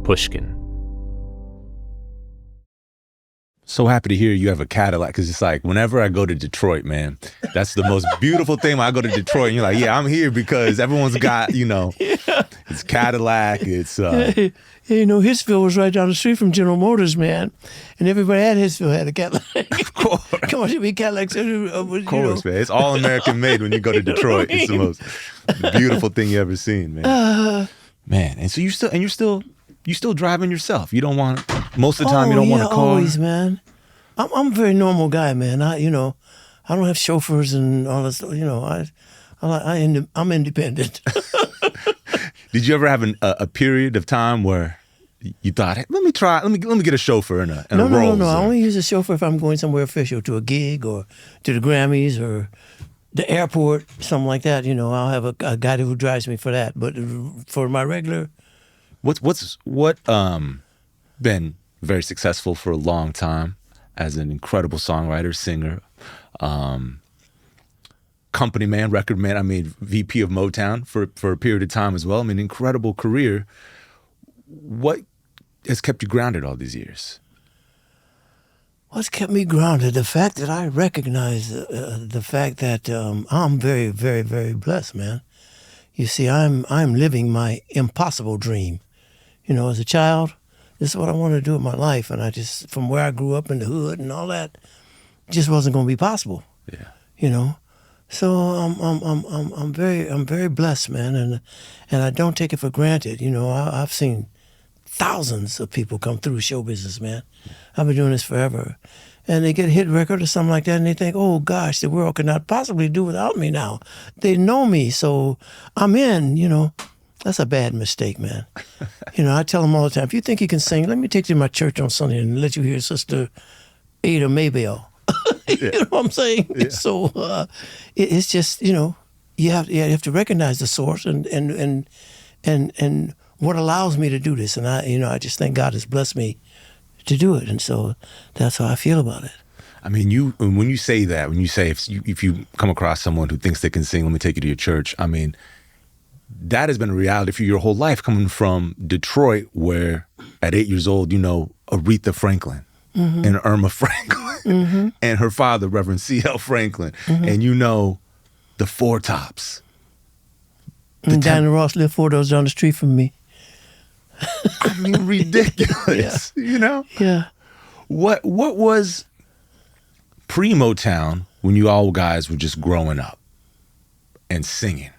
Pushkin. So happy to hear you have a Cadillac, because it's like whenever I go to Detroit, man, that's the most beautiful thing when I go to Detroit. And you're like, yeah, I'm here because everyone's got, it's Cadillac, it's... Hey, Hitsville was right down the street from General Motors, man. And everybody at Hitsville had a Cadillac. Of course. Come on, should be Cadillacs. Of course, man. It's all American made when you go to Detroit. It's the most beautiful thing you ever seen, man. Man, and so you're still driving yourself. You don't want, most of the time you don't want a car. Always, man. I'm a very normal guy, man. I don't have chauffeurs and all that stuff. I'm independent. Did you ever have a period of time where you thought, hey, let me get a chauffeur and a Rolls? No. I only use a chauffeur if I'm going somewhere official, to a gig or to the Grammys or the airport, something like that. I'll have a guy who drives me for that. But for my regular... What been very successful for a long time as an incredible songwriter, singer, company man, record man, VP of Motown for a period of time as well. Incredible career. What has kept you grounded all these years? What's kept me grounded? The fact that I recognize the fact that I'm very, very, very blessed, man. You see, I'm living my impossible dream. As a child, this is what I wanted to do with my life, and I just, from where I grew up in the hood and all that, just wasn't going to be possible. Yeah. So I'm very blessed, man, and I don't take it for granted. I've seen thousands of people come through show business, man. I've been doing this forever, and they get a hit record or something like that, and they think, oh gosh, the world could not possibly do without me now. They know me, so I'm in. That's a bad mistake, man. I tell them all the time, if you think you can sing, let me take you to my church on Sunday and let you hear Sister Ada Maybell. You know what I'm saying? Yeah. So it's just, you have to recognize the source and what allows me to do this. And I just think God has blessed me to do it. And so that's how I feel about it. When you say that, when you say if you come across someone who thinks they can sing, let me take you to your church, that has been a reality for you your whole life, coming from Detroit, where at 8 years old, Aretha Franklin and Irma Franklin and her father, Reverend C.L. Franklin, and the Four Tops. And Diana Ross lived 4 doors down the street from me. Ridiculous, Yeah. What was pre-Motown, when you all guys were just growing up and singing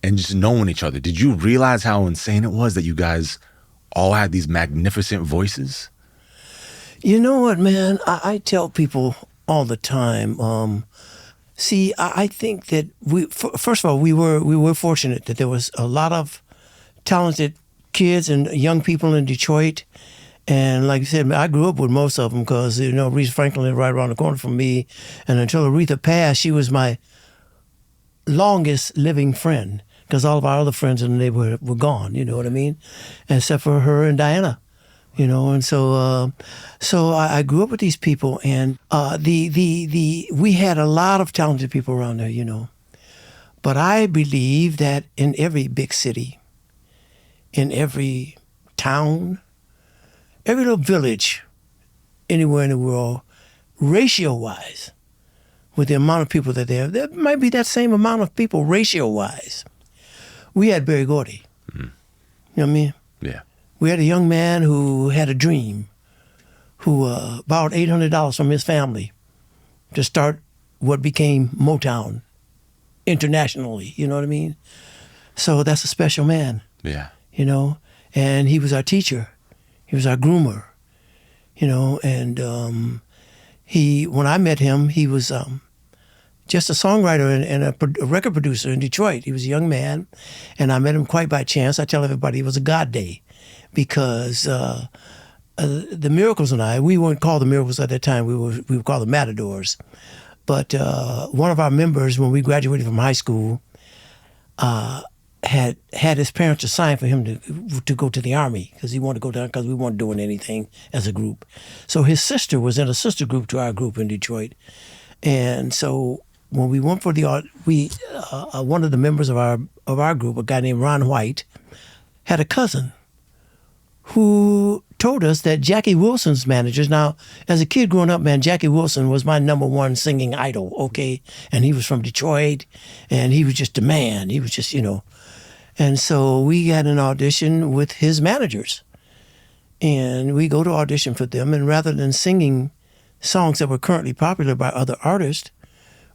and just knowing each other? Did you realize how insane it was that you guys all had these magnificent voices? You know what, man? I tell people all the time. I think that first of all, we were fortunate that there was a lot of talented kids and young people in Detroit. And like you said, I grew up with most of them because, Aretha Franklin lived right around the corner from me. And until Aretha passed, she was my longest living friend, because all of our other friends in the neighborhood were gone, you know what I mean? Except for her and Diana, and so I grew up with these people, and we had a lot of talented people around there, But I believe that in every big city, in every town, every little village, anywhere in the world, ratio-wise, with the amount of people that there might be that same amount of people ratio-wise. We had Berry Gordy. Mm-hmm. You know what I mean? Yeah. We had a young man who had a dream, who borrowed $800 from his family to start what became Motown internationally, you know what I mean? So that's a special man. Yeah. And he was our teacher. He was our groomer, and when I met him, he was just a songwriter and a record producer in Detroit. He was a young man, and I met him quite by chance. I tell everybody it was a God day, because the Miracles and I, we weren't called the Miracles at that time. We were called the Matadors. But one of our members, when we graduated from high school, had his parents to sign for him to go to the Army, because he wanted to go down, because we weren't doing anything as a group. So his sister was in a sister group to our group in Detroit. And so when we went for one of the members of our group, a guy named Ron White, had a cousin who told us that Jackie Wilson's managers, now, as a kid growing up, man, Jackie Wilson was my number one singing idol, okay? And he was from Detroit, and he was just a man. He was just, And so we got an audition with his managers. And we go to audition for them, and rather than singing songs that were currently popular by other artists,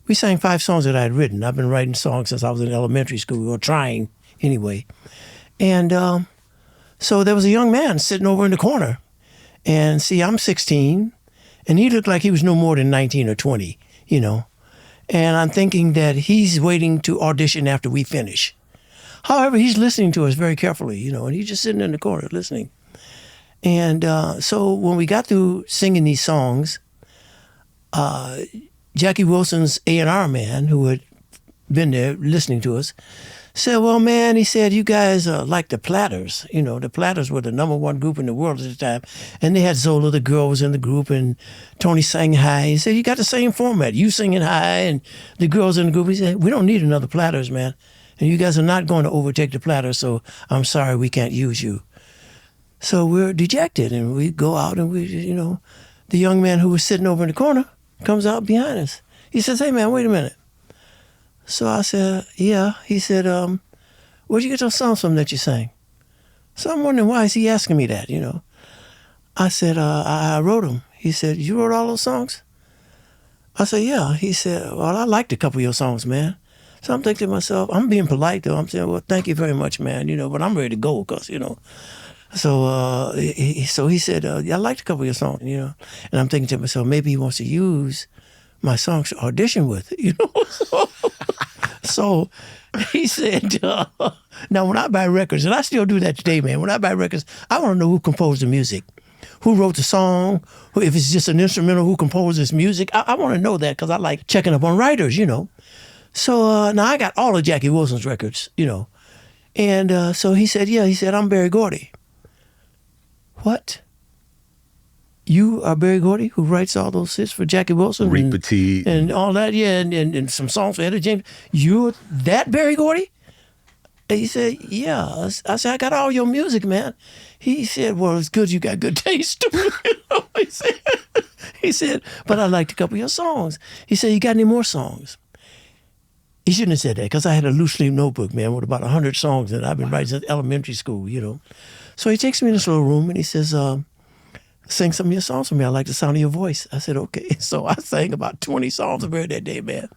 we sang 5 songs that I had written. I've been writing songs since I was in elementary school, or trying anyway. And so there was a young man sitting over in the corner. And see, I'm 16, and he looked like he was no more than 19 or 20, And I'm thinking that he's waiting to audition after we finish. However, he's listening to us very carefully, and he's just sitting in the corner listening. And so when we got through singing these songs, Jackie Wilson's A&R man, who had been there listening to us, said, well, man, he said, you guys are like the Platters. The Platters were the number one group in the world at the time. And they had Zola, the girl, was in the group, and Tony sang high. He said, you got the same format. You singing high and the girls in the group. He said, we don't need another Platters, man. And you guys are not going to overtake the Platters, so I'm sorry we can't use you. So we're dejected, and we go out, and the young man who was sitting over in the corner comes out behind us. He says, hey, man, wait a minute. So I said, yeah. He said, where'd you get those songs from that you sang? So I'm wondering, why is he asking me that, I said, I wrote them. He said, you wrote all those songs? I said, yeah. He said, well, I liked a couple of your songs, man. So I'm thinking to myself, I'm being polite, though. I'm saying, well, thank you very much, man, but I'm ready to go because, So he said, I liked a couple of your songs, And I'm thinking to myself, maybe he wants to use my songs to audition with, So he said, now when I buy records, and I still do that today, man, when I buy records, I want to know who composed the music, who wrote the song, if it's just an instrumental, who composed this music. I want to know that because I like checking up on writers, So now I got all of Jackie Wilson's records, And so he said, yeah, he said, I'm Berry Gordy. What? You are Berry Gordy, who writes all those hits for Jackie Wilson? Repeat. And all that, yeah, and some songs for Etta James. You're that Berry Gordy? And he said, yeah. I said, I got all your music, man. He said, well, it's good you got good taste. He said, but I liked a couple of your songs. He said, you got any more songs? He shouldn't have said that because I had a loose leaf notebook, man, with about 100 songs that I've been writing since elementary school, So he takes me in this little room and he says, sing some of your songs for me. I like the sound of your voice. I said, okay. So I sang about 20 songs of her that day, man.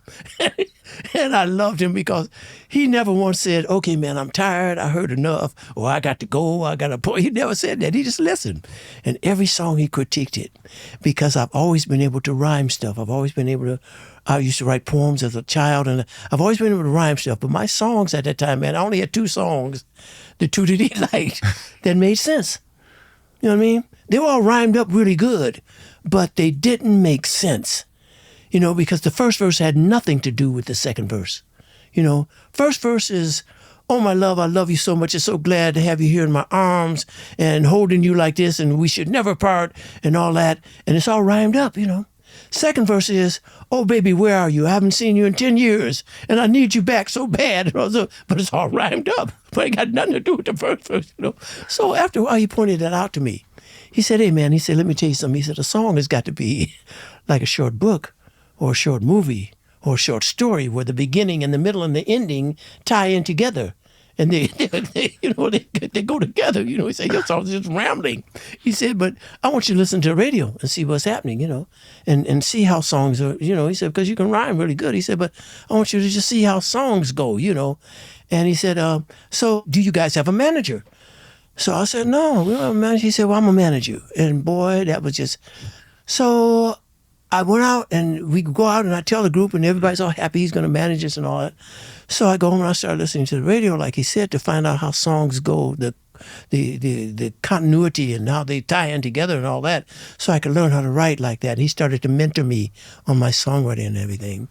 And I loved him because he never once said, okay, man, I'm tired. I heard enough. Or I got to go. I got to play. He never said that. He just listened. And every song he critiqued it because I've always been able to rhyme stuff. I used to write poems as a child, and I've always been able to rhyme stuff. But my songs at that time, man, I only had 2 songs, the 2 that he liked, that made sense. You know what I mean? They were all rhymed up really good, but they didn't make sense, because the first verse had nothing to do with the second verse. First verse is, oh, my love, I love you so much. I'm so glad to have you here in my arms and holding you like this, and we should never part and all that. And it's all rhymed up, Second verse is, oh, baby, where are you? I haven't seen you in 10 years, and I need you back so bad. But it's all rhymed up, but it got nothing to do with the first verse, So after a while, he pointed that out to me. He said, hey, man, he said, let me tell you something. He said, a song has got to be like a short book or a short movie or a short story where the beginning and the middle and the ending tie in together. And they go together, He said, your song's just rambling. He said, but I want you to listen to the radio and see what's happening, and see how songs are, He said, because you can rhyme really good. He said, but I want you to just see how songs go, And he said, so do you guys have a manager? So I said, no, we don't have a manager. He said, well, I'm going to manage you. And boy, that was just, so I went out and we go out and I tell the group and everybody's all happy he's going to manage us and all that. So I go home and I start listening to the radio, like he said, to find out how songs go, the continuity and how they tie in together and all that, so I could learn how to write like that. He started to mentor me on my songwriting and everything.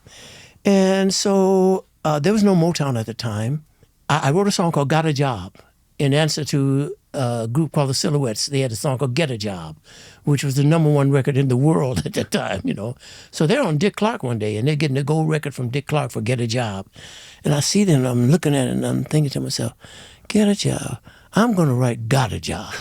And so there was no Motown at the time. I wrote a song called Got a Job in answer to a group called the Silhouettes. They had a song called Get a Job, which was the #1 record in the world at the time, So they're on Dick Clark one day, and they're getting a gold record from Dick Clark for Get a Job. And I see them, and I'm looking at it, and I'm thinking to myself, get a job. I'm going to write Got a Job.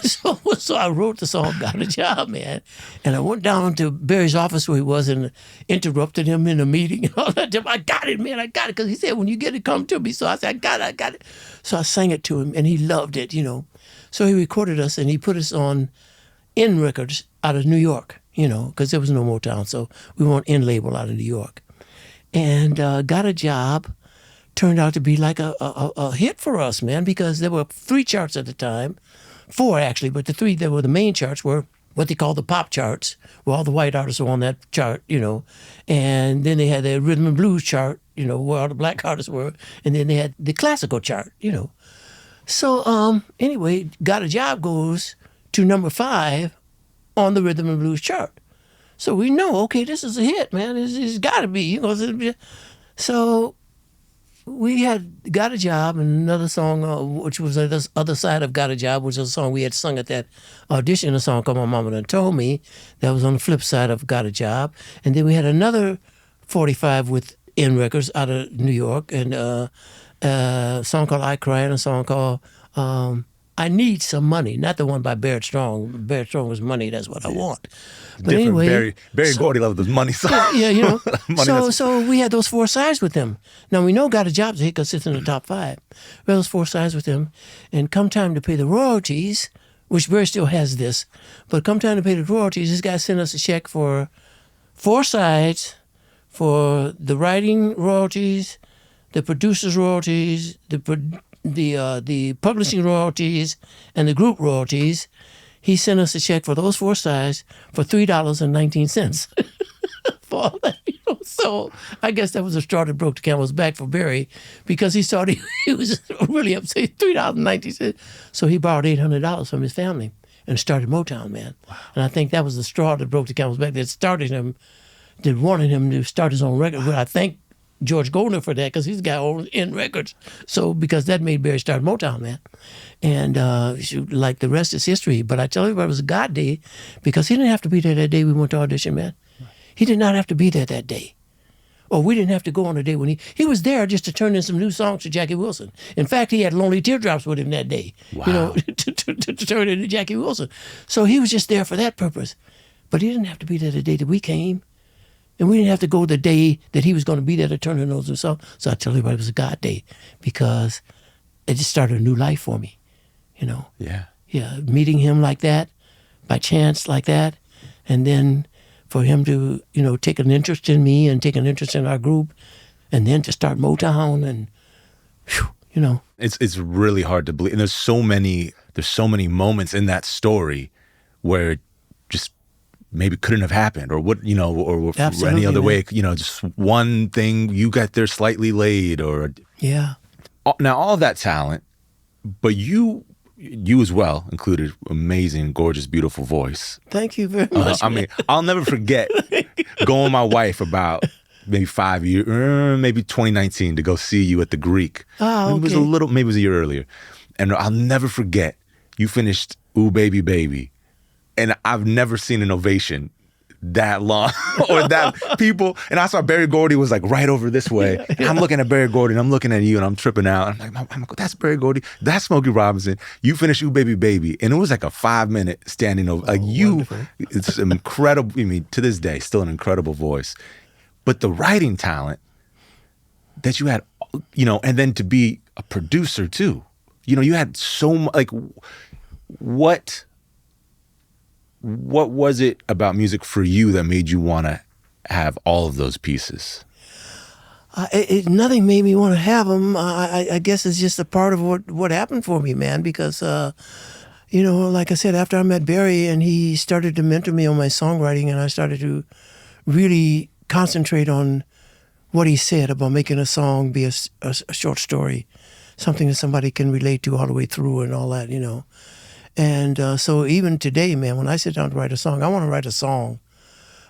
So I wrote the song "Got a Job," man, and I went down to Barry's office where he was and interrupted him in a meeting and all that. I got it, man, I got it, because he said, "When you get it, come to me." So I said, I got it." So I sang it to him, and he loved it, you know. So he recorded us, and he put us on In Records out of New York, you know, because there was no Motown, so we were on In label out of New York, and "Got a Job" turned out to be like a hit for us, man, because there were 3 charts at the time. 4 actually, but the 3 that were the main charts were what they call the pop charts, where all the white artists were on that chart, you know. And then they had the rhythm and blues chart, you know, where all the black artists were. And then they had the classical chart, you know. So anyway, "Got a Job" goes to number 5 on the rhythm and blues chart. So we know, okay, this is a hit, man. It's got to be, you know. So we had "Got a Job" and another song, which was the other side of "Got a Job," which was a song we had sung at that audition, a song called "My Mama Done Told Me." That was on the flip side of "Got a Job." And then we had another 45 with In Records out of New York, and a song called "I Cry" and a song called "I Need Some Money." Not the one by Barrett Strong. Barrett Strong was "Money, That's What I Want." But Different. anyway, Barry Gordy loved those money songs. yeah, you know. Money, so we had those 4 sides with him. Now we know "Got a Job's a hit because it's in the top 5. We had those 4 sides with him, and come time to pay the royalties, which Barry still has this, but come time to pay the royalties, this guy sent us a check for 4 sides, for the writing royalties, the producer's royalties, the publishing royalties, and the group royalties. He sent us a check for those 4 sides for $3.19 for all that. You know? So I guess that was the straw that broke the camel's back for Barry, because he thought he was really upset. $3.19. So he borrowed $800 from his family and started Motown, man. Wow. And I think that was the straw that broke the camel's back that started him, that wanted him to start his own record. Well, I thank George Goldner for that, because he's got own In Records. So because that made Barry start Motown, man. And like the rest is history. But I tell you, it was a God day, because he didn't have to be there that day we went to audition, man. He did not have to be there that day. Or we didn't have to go on a day when he was there just to turn in some new songs to Jackie Wilson. In fact, he had Lonely Teardrops with him that day, wow, you know, to turn into Jackie Wilson. So he was just there for that purpose. But he didn't have to be there the day that we came. And we didn't have to go the day that he was going to be there to turn in those new songs. So I tell everybody it was a God day, because it just started a new life for me, you know. Yeah. Yeah, meeting him like that, by chance like that, and then for him to, you know, take an interest in me and take an interest in our group, and then to start Motown, and, whew, you know. It's really hard to believe. And there's so many moments in that story where just maybe couldn't have happened, or what, you know, or any other way, you know, just one thing, you got there slightly late, or yeah. Now all of that talent, but you as well included, amazing, gorgeous, beautiful voice. Thank you very much. I mean, I'll never forget going with my wife about maybe 5 years, maybe 2019, to go see you at the Greek. Oh, okay. Maybe it was a year earlier, and I'll never forget, you finished "Ooh Baby Baby," and I've never seen an ovation that long or that people. And I saw Barry Gordy was like right over this way. And I'm looking at Barry Gordy and I'm looking at you and I'm tripping out. I'm like, that's Barry Gordy. That's Smokey Robinson. You finished "Ooh Baby Baby." And it was like a 5-minute standing over. Like wonderful. It's incredible. I mean, to this day, still an incredible voice. But the writing talent that you had, you know, and then to be a producer too. You know, you had so much, like, what was it about music for you that made you want to have all of those pieces? Nothing made me want to have them. I guess it's just a part of what happened for me, man, because, you know, like I said, after I met Barry and he started to mentor me on my songwriting, and I started to really concentrate on what he said about making a song be a short story, something that somebody can relate to all the way through and all that, you know. And so even today, man, when I sit down to write a song, I want to write a song.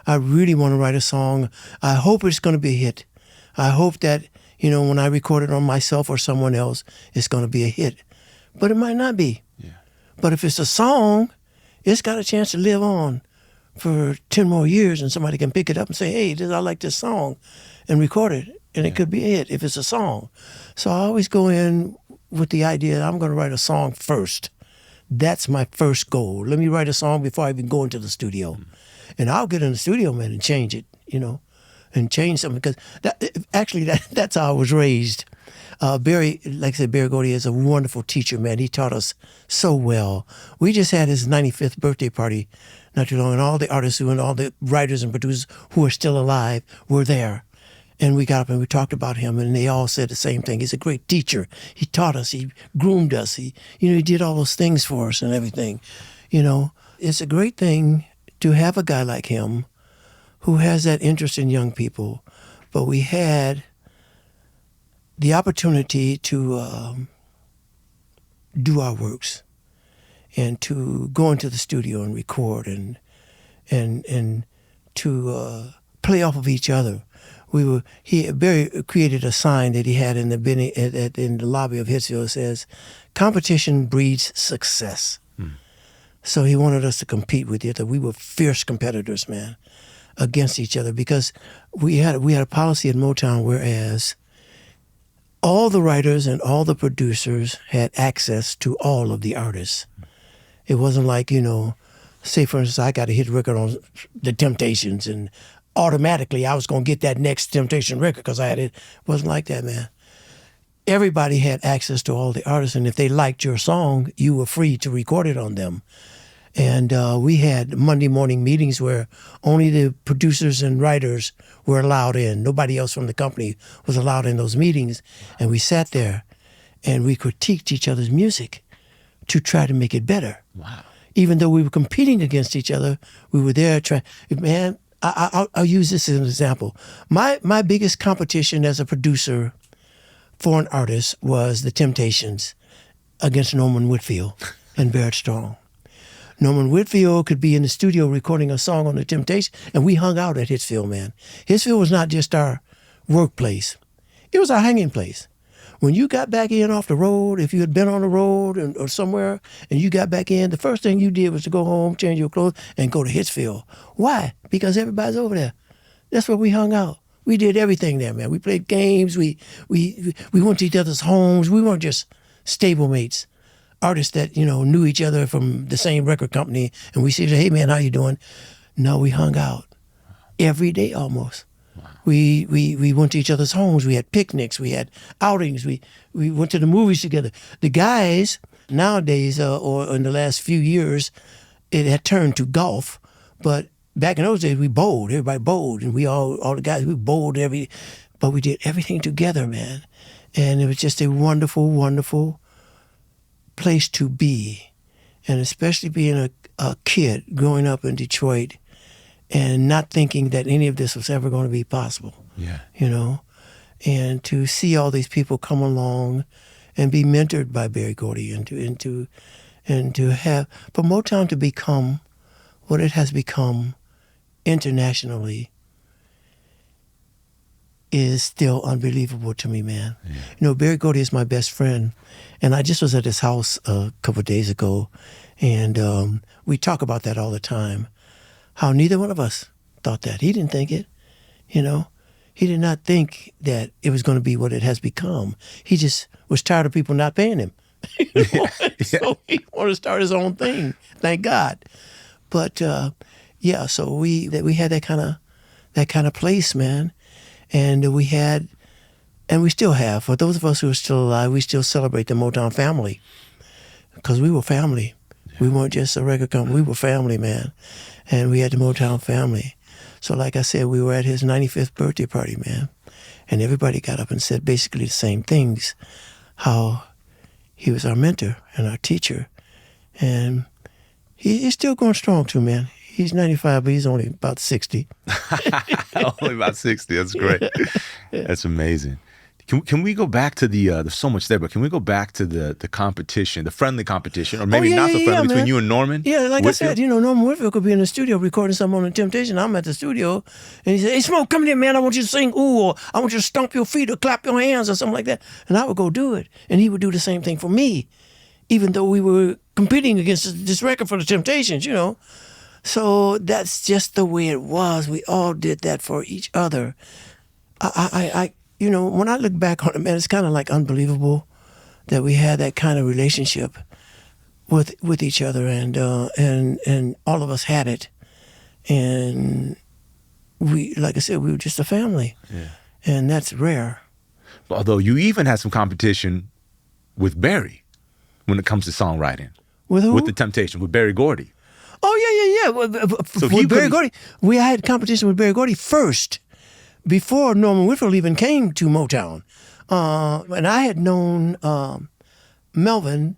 I really want to write a song. I hope it's going to be a hit. I hope that, you know, when I record it on myself or someone else, it's going to be a hit. But it might not be. Yeah. But if it's a song, it's got a chance to live on for 10 more years, and somebody can pick it up and say, hey, I like this song, and record it. And it could be a hit if it's a song. So I always go in with the idea that I'm going to write a song first. That's my first goal. Let me write a song before I even go into the studio. And I'll get in the studio, man, and change it, and change something. Because that's how I was raised. Barry, like I said, Barry Gordy is a wonderful teacher, man. He taught us so well. We just had his 95th birthday party not too long, and all the artists and all the writers and producers who are still alive were there. And we got up and we talked about him, and they all said the same thing. He's a great teacher. He taught us. He groomed us. He did all those things for us and everything. It's a great thing to have a guy like him who has that interest in young people. But we had the opportunity to do our works and to go into the studio and record and to play off of each other. Barry created a sign that he had in the lobby of Hitsville that says, "Competition breeds success." So he wanted us to compete with each other. We were fierce competitors, man, against each other, because we had a policy at Motown whereas all the writers and all the producers had access to all of the artists. It wasn't like, say for instance, I got a hit record on the Temptations and automatically I was going to get that next Temptation record because I had it. It wasn't like that, man. Everybody had access to all the artists, and if they liked your song, you were free to record it on them. And we had Monday morning meetings where only the producers and writers were allowed in. Nobody else from the company was allowed in those meetings. And we sat there and we critiqued each other's music to try to make it better. Wow. Even though we were competing against each other, we were there trying. Man, I'll use this as an example. My biggest competition as a producer for an artist was the Temptations against Norman Whitfield and Barrett Strong. Norman Whitfield could be in the studio recording a song on the Temptations, and we hung out at Hitsville, man. Hitsville was not just our workplace. It was our hanging place. When you got back in off the road, if you had been on the road or somewhere, and you got back in, the first thing you did was to go home, change your clothes, and go to Hitsville. Why? Because everybody's over there. That's where we hung out. We did everything there, man. We played games. We went to each other's homes. We weren't just stablemates. Artists that, knew each other from the same record company, and we said, "Hey, man, how you doing?" No, we hung out every day almost. Wow. We went to each other's homes. We had picnics. We had outings. We went to the movies together. The guys nowadays, or in the last few years, it had turned to golf. But back in those days, we bowled. Everybody bowled, and all the guys, we bowled but we did everything together, man. And it was just a wonderful, wonderful place to be, and especially being a kid growing up in Detroit and not thinking that any of this was ever going to be possible. Yeah. And to see all these people come along and be mentored by Barry Gordy and to have for Motown to become what it has become internationally is still unbelievable to me, man. Yeah. Barry Gordy is my best friend, and I just was at his house a couple of days ago, and we talk about that all the time, how neither one of us thought that. He didn't think it, He did not think that it was going to be what it has become. He just was tired of people not paying him. So he wanted to start his own thing, thank God. But, so we had that kind of place, man. And we had, and we still have, for those of us who are still alive, we still celebrate the Motown family because we were family. Yeah. We weren't just a record company. We were family, man. And we had the Motown family. So like I said, we were at his 95th birthday party, man. And everybody got up and said basically the same things, how he was our mentor and our teacher. And he's still going strong too, man. He's 95, but he's only about 60. Only about 60. That's great. Yeah. That's amazing. Can we go back to there's so much there, but can we go back to the competition, the friendly competition, or maybe not so friendly between you and Norman? Yeah, like Whitfield? I said, Norman Whitfield could be in the studio recording something on the Temptation. I'm at the studio, and he said, "Hey, Smoke, come here, man. I want you to sing ooh, or I want you to stomp your feet or clap your hands or something like that." And I would go do it, and he would do the same thing for me, even though we were competing against this record for the Temptations, So that's just the way it was. We all did that for each other. When I look back on it, man, it's kind of like unbelievable that we had that kind of relationship with each other, and all of us had it, and we, like I said, we were just a family, and that's rare. Although you even had some competition with Barry when it comes to songwriting. With who? With the Temptation, with Barry Gordy. Oh yeah. With Barry Gordy, we had competition with Barry Gordy first, before Norman Whitfield even came to Motown, and I had known Melvin,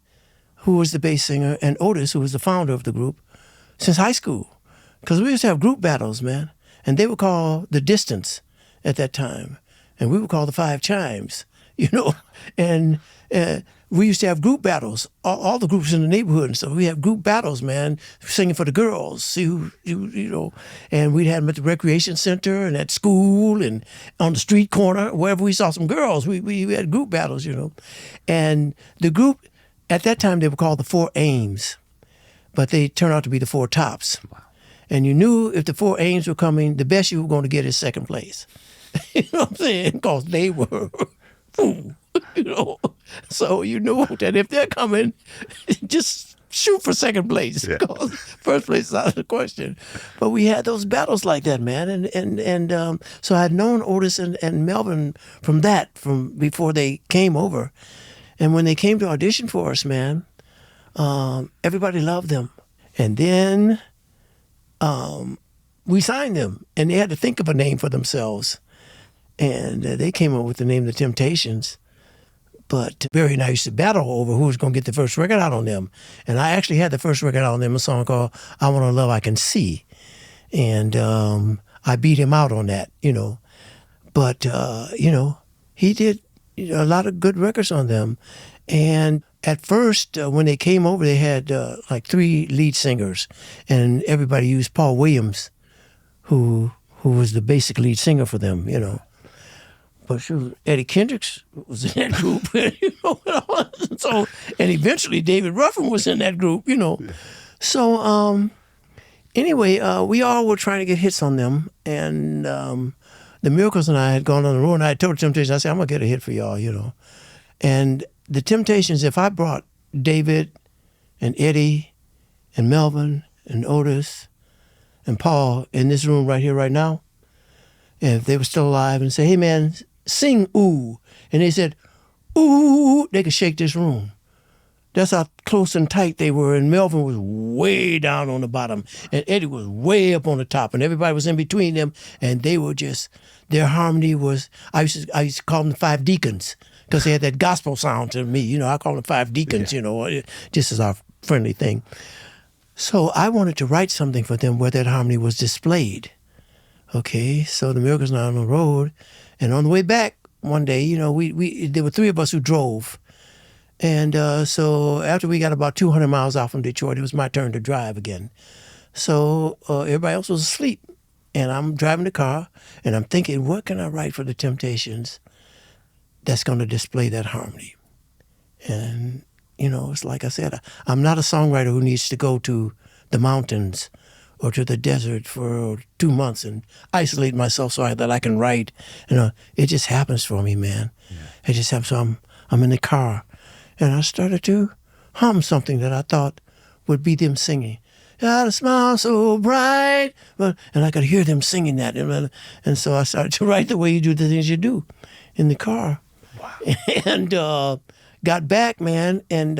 who was the bass singer, and Otis, who was the founder of the group, since high school, because we used to have group battles, man, and they would call the Distance at that time, and we would call the Five Chimes, and we used to have group battles, all the groups in the neighborhood and stuff. We had group battles, man, singing for the girls, see who, and we'd have them at the recreation center and at school and on the street corner, wherever we saw some girls, we had group battles, and the group, at that time they were called the Four Aims, but they turned out to be the Four Tops. Wow. And you knew if the Four Aims were coming, the best you were going to get is second place. You know what I'm saying? Because they were, So you know that if they're coming, just shoot for second place, because first place is out of the question. But we had those battles like that, man. And so I had known Otis and Melvin from before they came over. And when they came to audition for us, man, everybody loved them. And then we signed them, and they had to think of a name for themselves. And they came up with the name The Temptations. But Barry and I used to battle over who was going to get the first record out on them. And I actually had the first record out on them, a song called I Want a Love I Can See. And I beat him out on that, But, he did a lot of good records on them. And at first, when they came over, they had like 3 lead singers. And everybody used Paul Williams, who was the basic lead singer for them, But shoot, Eddie Kendricks was in that group, So, and eventually David Ruffin was in that group, So, anyway, we all were trying to get hits on them, and the Miracles and I had gone on the road, and I told the Temptations, I said, I'm gonna get a hit for y'all, And the Temptations, if I brought David and Eddie and Melvin and Otis and Paul in this room right here, right now, and if they were still alive, and say, hey man, sing ooh. And they said, ooh, they could shake this room. That's how close and tight they were. And Melvin was way down on the bottom, and Eddie was way up on the top, and everybody was in between them. And they were just, their harmony was, I used to call them the Five Deacons, because they had that gospel sound to me. I call them Five Deacons, just as our friendly thing. So I wanted to write something for them where that harmony was displayed. Okay, so the Miracles are on the road, and on the way back one day, there were 3 of us who drove, and so after we got about 200 miles out from Detroit, it was my turn to drive again. So everybody else was asleep, and I'm driving the car, and I'm thinking, what can I write for the Temptations that's going to display that harmony? And it's like I said, I'm not a songwriter who needs to go to the mountains or to the desert for 2 months and isolate myself so that I can write. It just happens for me, man. Yeah. It just happens. So I'm in the car, and I started to hum something that I thought would be them singing. Got a smile so bright. And I could hear them singing that. And so I started to write the way you do the things you do in the car. Wow. And got back, man, and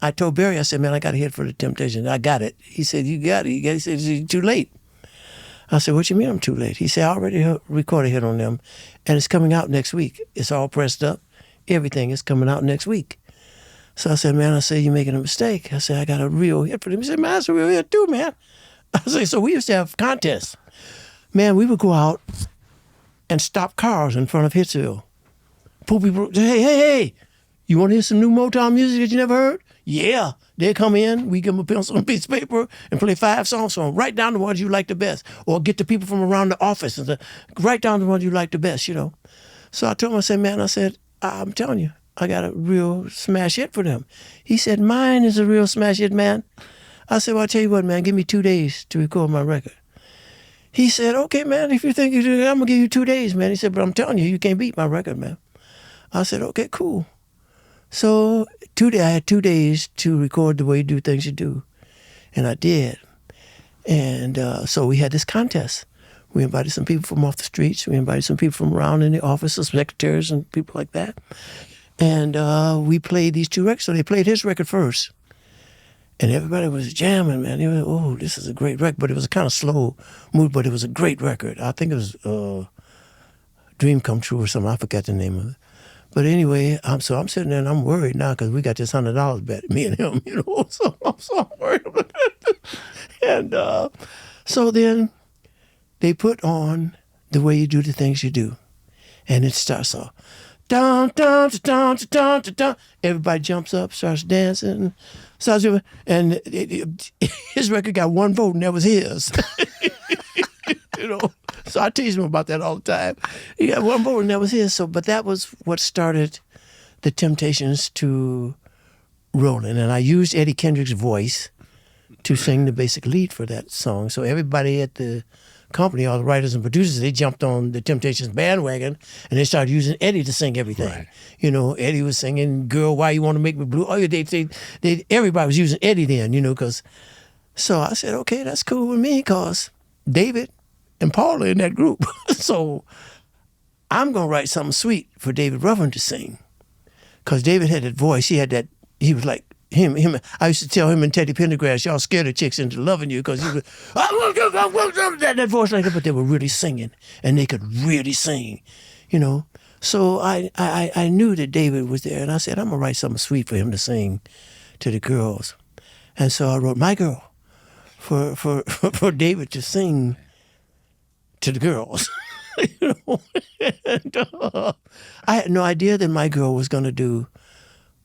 I told Barry, I said, man, I got a hit for the Temptations. I got it. He said, you got it. He said, it's too late. I said, what you mean I'm too late? He said, I already recorded a hit on them, and it's coming out next week. It's all pressed up. Everything is coming out next week. So I said, man, you're making a mistake. I said, I got a real hit for them. He said, man, that's a real hit too, man. I said, so we used to have contests. Man, we would go out and stop cars in front of Hitsville. Pull people, hey, you want to hear some new Motown music that you never heard? Yeah. They come in, we give them a pencil and a piece of paper and play 5 songs for them. Write down the ones you like the best. Or get the people from around the office and say, write down the ones you like the best, So I told him, I said, man, I'm telling you, I got a real smash hit for them. He said, mine is a real smash hit, man. I said, well, I'll tell you what, man, give me 2 days to record my record. He said, okay, man, if you think you do, I'm going to give you 2 days, man. He said, but I'm telling you, you can't beat my record, man. I said, okay, cool. So I had 2 days to record The Way You Do Things You Do, and I did. And so we had this contest. We invited some people from off the streets. We invited some people from around in the offices, secretaries and people like that. And we played these 2 records. So they played his record first. And everybody was jamming, man. They were, oh, this is a great record. But it was a kind of slow mood, but it was a great record. I think it was Dream Come True or something. I forgot the name of it. But anyway, I'm sitting there and I'm worried now because we got this $100 bet, me and him, So I'm worried about it. And so then they put on The Way You Do the Things You Do. And it starts off, dun, dun, dun, dun, dun, dun, dun. Everybody jumps up, starts dancing. And his record got 1 vote, and that was his. So I tease him about that all the time. He got 1 vote, and that was his. But that was what started the Temptations to rolling. And I used Eddie Kendrick's voice to sing the basic lead for that song. So everybody at the company, all the writers and producers, they jumped on the Temptations bandwagon and they started using Eddie to sing everything. Right. Eddie was singing "Girl, Why You Want to Make Me Blue." Oh, everybody was using Eddie then, because. So I said, okay, that's cool with me, cause David and Paul are in that group. So I'm gonna write something sweet for David Ruffin to sing, cause David had that voice. He had that. He was like. Him. I used to tell him and Teddy Pendergrass, y'all scared the chicks into loving you because he was that voice like that, but they were really singing and they could really sing, So I knew that David was there, and I said I'm gonna write something sweet for him to sing to the girls, and so I wrote "My Girl" for David to sing to the girls. And, I had no idea that "My Girl" was gonna do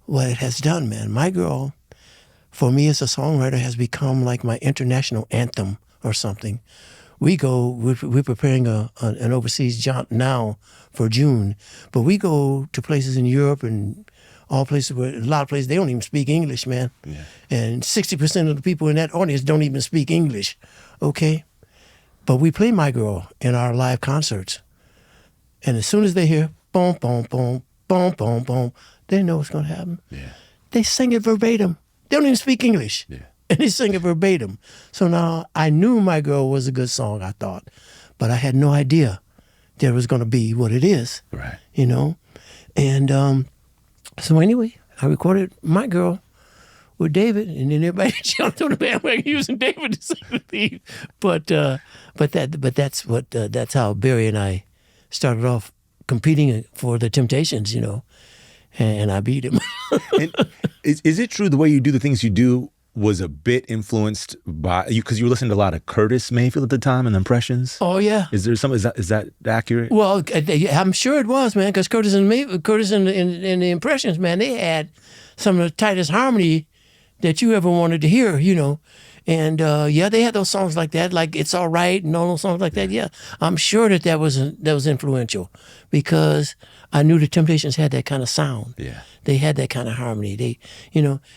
what it has done, man. "My Girl," for me as a songwriter, has become like my international anthem or something. We're preparing an overseas jaunt now for June, but we go to places in Europe and all places where, a lot of places, they don't even speak English, man. Yeah. And 60% of the people in that audience don't even speak English, okay? But we play "My Girl" in our live concerts. And as soon as they hear, boom, boom, boom, boom, boom, boom, they know what's going to happen. Yeah. They sing it verbatim. They don't even speak English. Yeah. And they sing it verbatim. So now I knew "My Girl" was a good song, I thought. But I had no idea that it was going to be what it is. Right. And so anyway, I recorded "My Girl" with David, and then everybody jumped on the bandwagon using David to sing the lead. That's how Barry and I started off competing for the Temptations, and I beat him. And is it true The Way You Do the Things You Do was a bit influenced by you, because you were listening to a lot of Curtis Mayfield at the time and the Impressions? Oh yeah. Is that accurate? Well, I'm sure it was, man, because Curtis and the Impressions, man, they had some of the tightest harmony that you ever wanted to hear, And they had those songs like that, like "It's All Right" and all those songs like that. Yeah, I'm sure that was influential, because I knew the Temptations had that kind of sound. Yeah, they had that kind of harmony. They,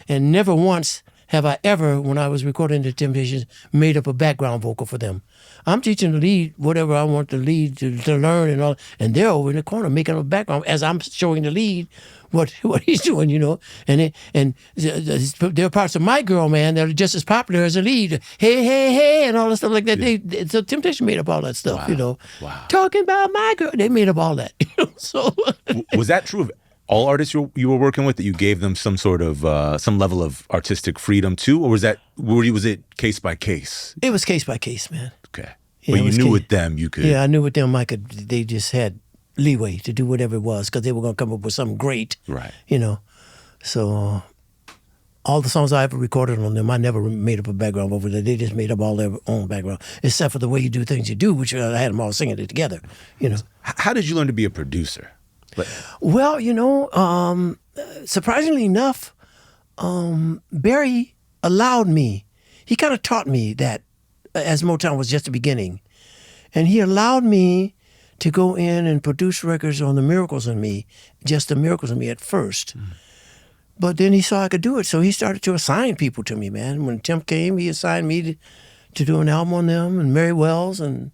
and never once have I ever, when I was recording the Temptations, made up a background vocal for them. I'm teaching the lead whatever I want the lead to learn and all, and they're over in the corner making up a background as I'm showing the lead what he's doing, And there are parts of "My Girl," man, that are just as popular as the lead. Hey, hey, hey, and all that stuff like that. Yeah. So Temptation made up all that stuff, Wow. Talking about "My Girl," they made up all that. So was that true of all artists you were working with, that you gave them some sort of some level of artistic freedom too, or was it case by case? It was case by case, man. Okay, but you knew with them you could. Yeah, I knew with them I could. They just had leeway to do whatever it was, because they were going to come up with something great. Right. So all the songs I ever recorded on them, I never made up a background over there. They just made up all their own background, except for "The Way You Do Things You Do," which I had them all singing it together. How did you learn to be a producer? Well, surprisingly enough, Barry allowed me. He kind of taught me that, as Motown was just the beginning, and he allowed me to go in and produce records on the Miracles in Me, just the Miracles in Me at first. Mm. But then he saw I could do it, so he started to assign people to me, man. When Temp came, he assigned me to do an album on them, and Mary Wells and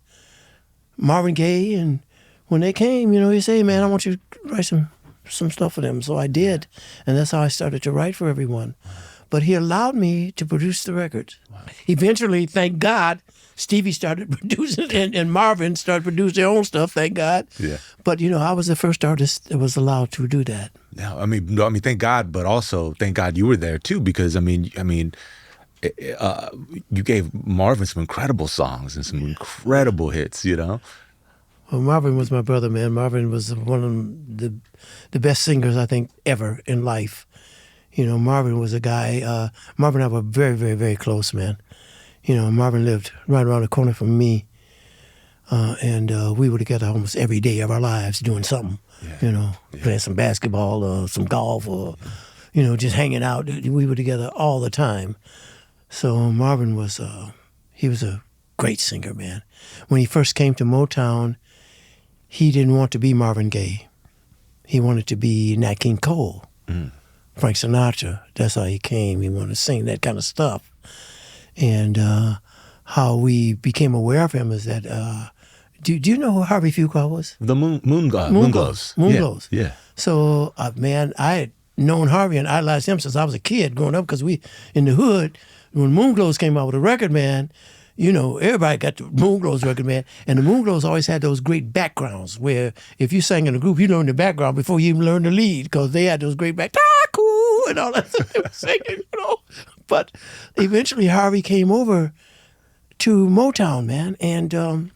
Marvin Gaye. And when they came, he said, "Hey, man, I want you to write some some stuff for them. So I did, and that's how I started to write for everyone. But he allowed me to produce the record. Eventually, thank God, Stevie started producing, and Marvin started producing their own stuff. Thank God. Yeah. But I was the first artist that was allowed to do that. Yeah, I mean, thank God, but also thank God you were there too, because I mean, you gave Marvin some incredible songs and some incredible hits. Well, Marvin was my brother, man. Marvin was one of the best singers I think ever in life. Marvin was a guy. Marvin and I were very, very, very close, man. Marvin lived right around the corner from me, and we were together almost every day of our lives doing something. Playing some basketball or some golf or, just hanging out. We were together all the time. So Marvin was he was a great singer, man. When he first came to Motown, he didn't want to be Marvin Gaye. He wanted to be Nat King Cole, Frank Sinatra. That's how he came. He wanted to sing that kind of stuff. And how we became aware of him is that, do you know who Harvey Fuqua was? The Moonglows. Moonglows. Yeah. So, man, I had known Harvey and idolized him since I was a kid growing up, because we, in the hood, when Moonglows came out with a record, man, everybody got the Moonglows record, man. And the Moonglows always had those great backgrounds where if you sang in a group, you learned the background before you even learned the lead, because they had those great cool and all that stuff they were singing, But eventually Harvey came over to Motown, man, and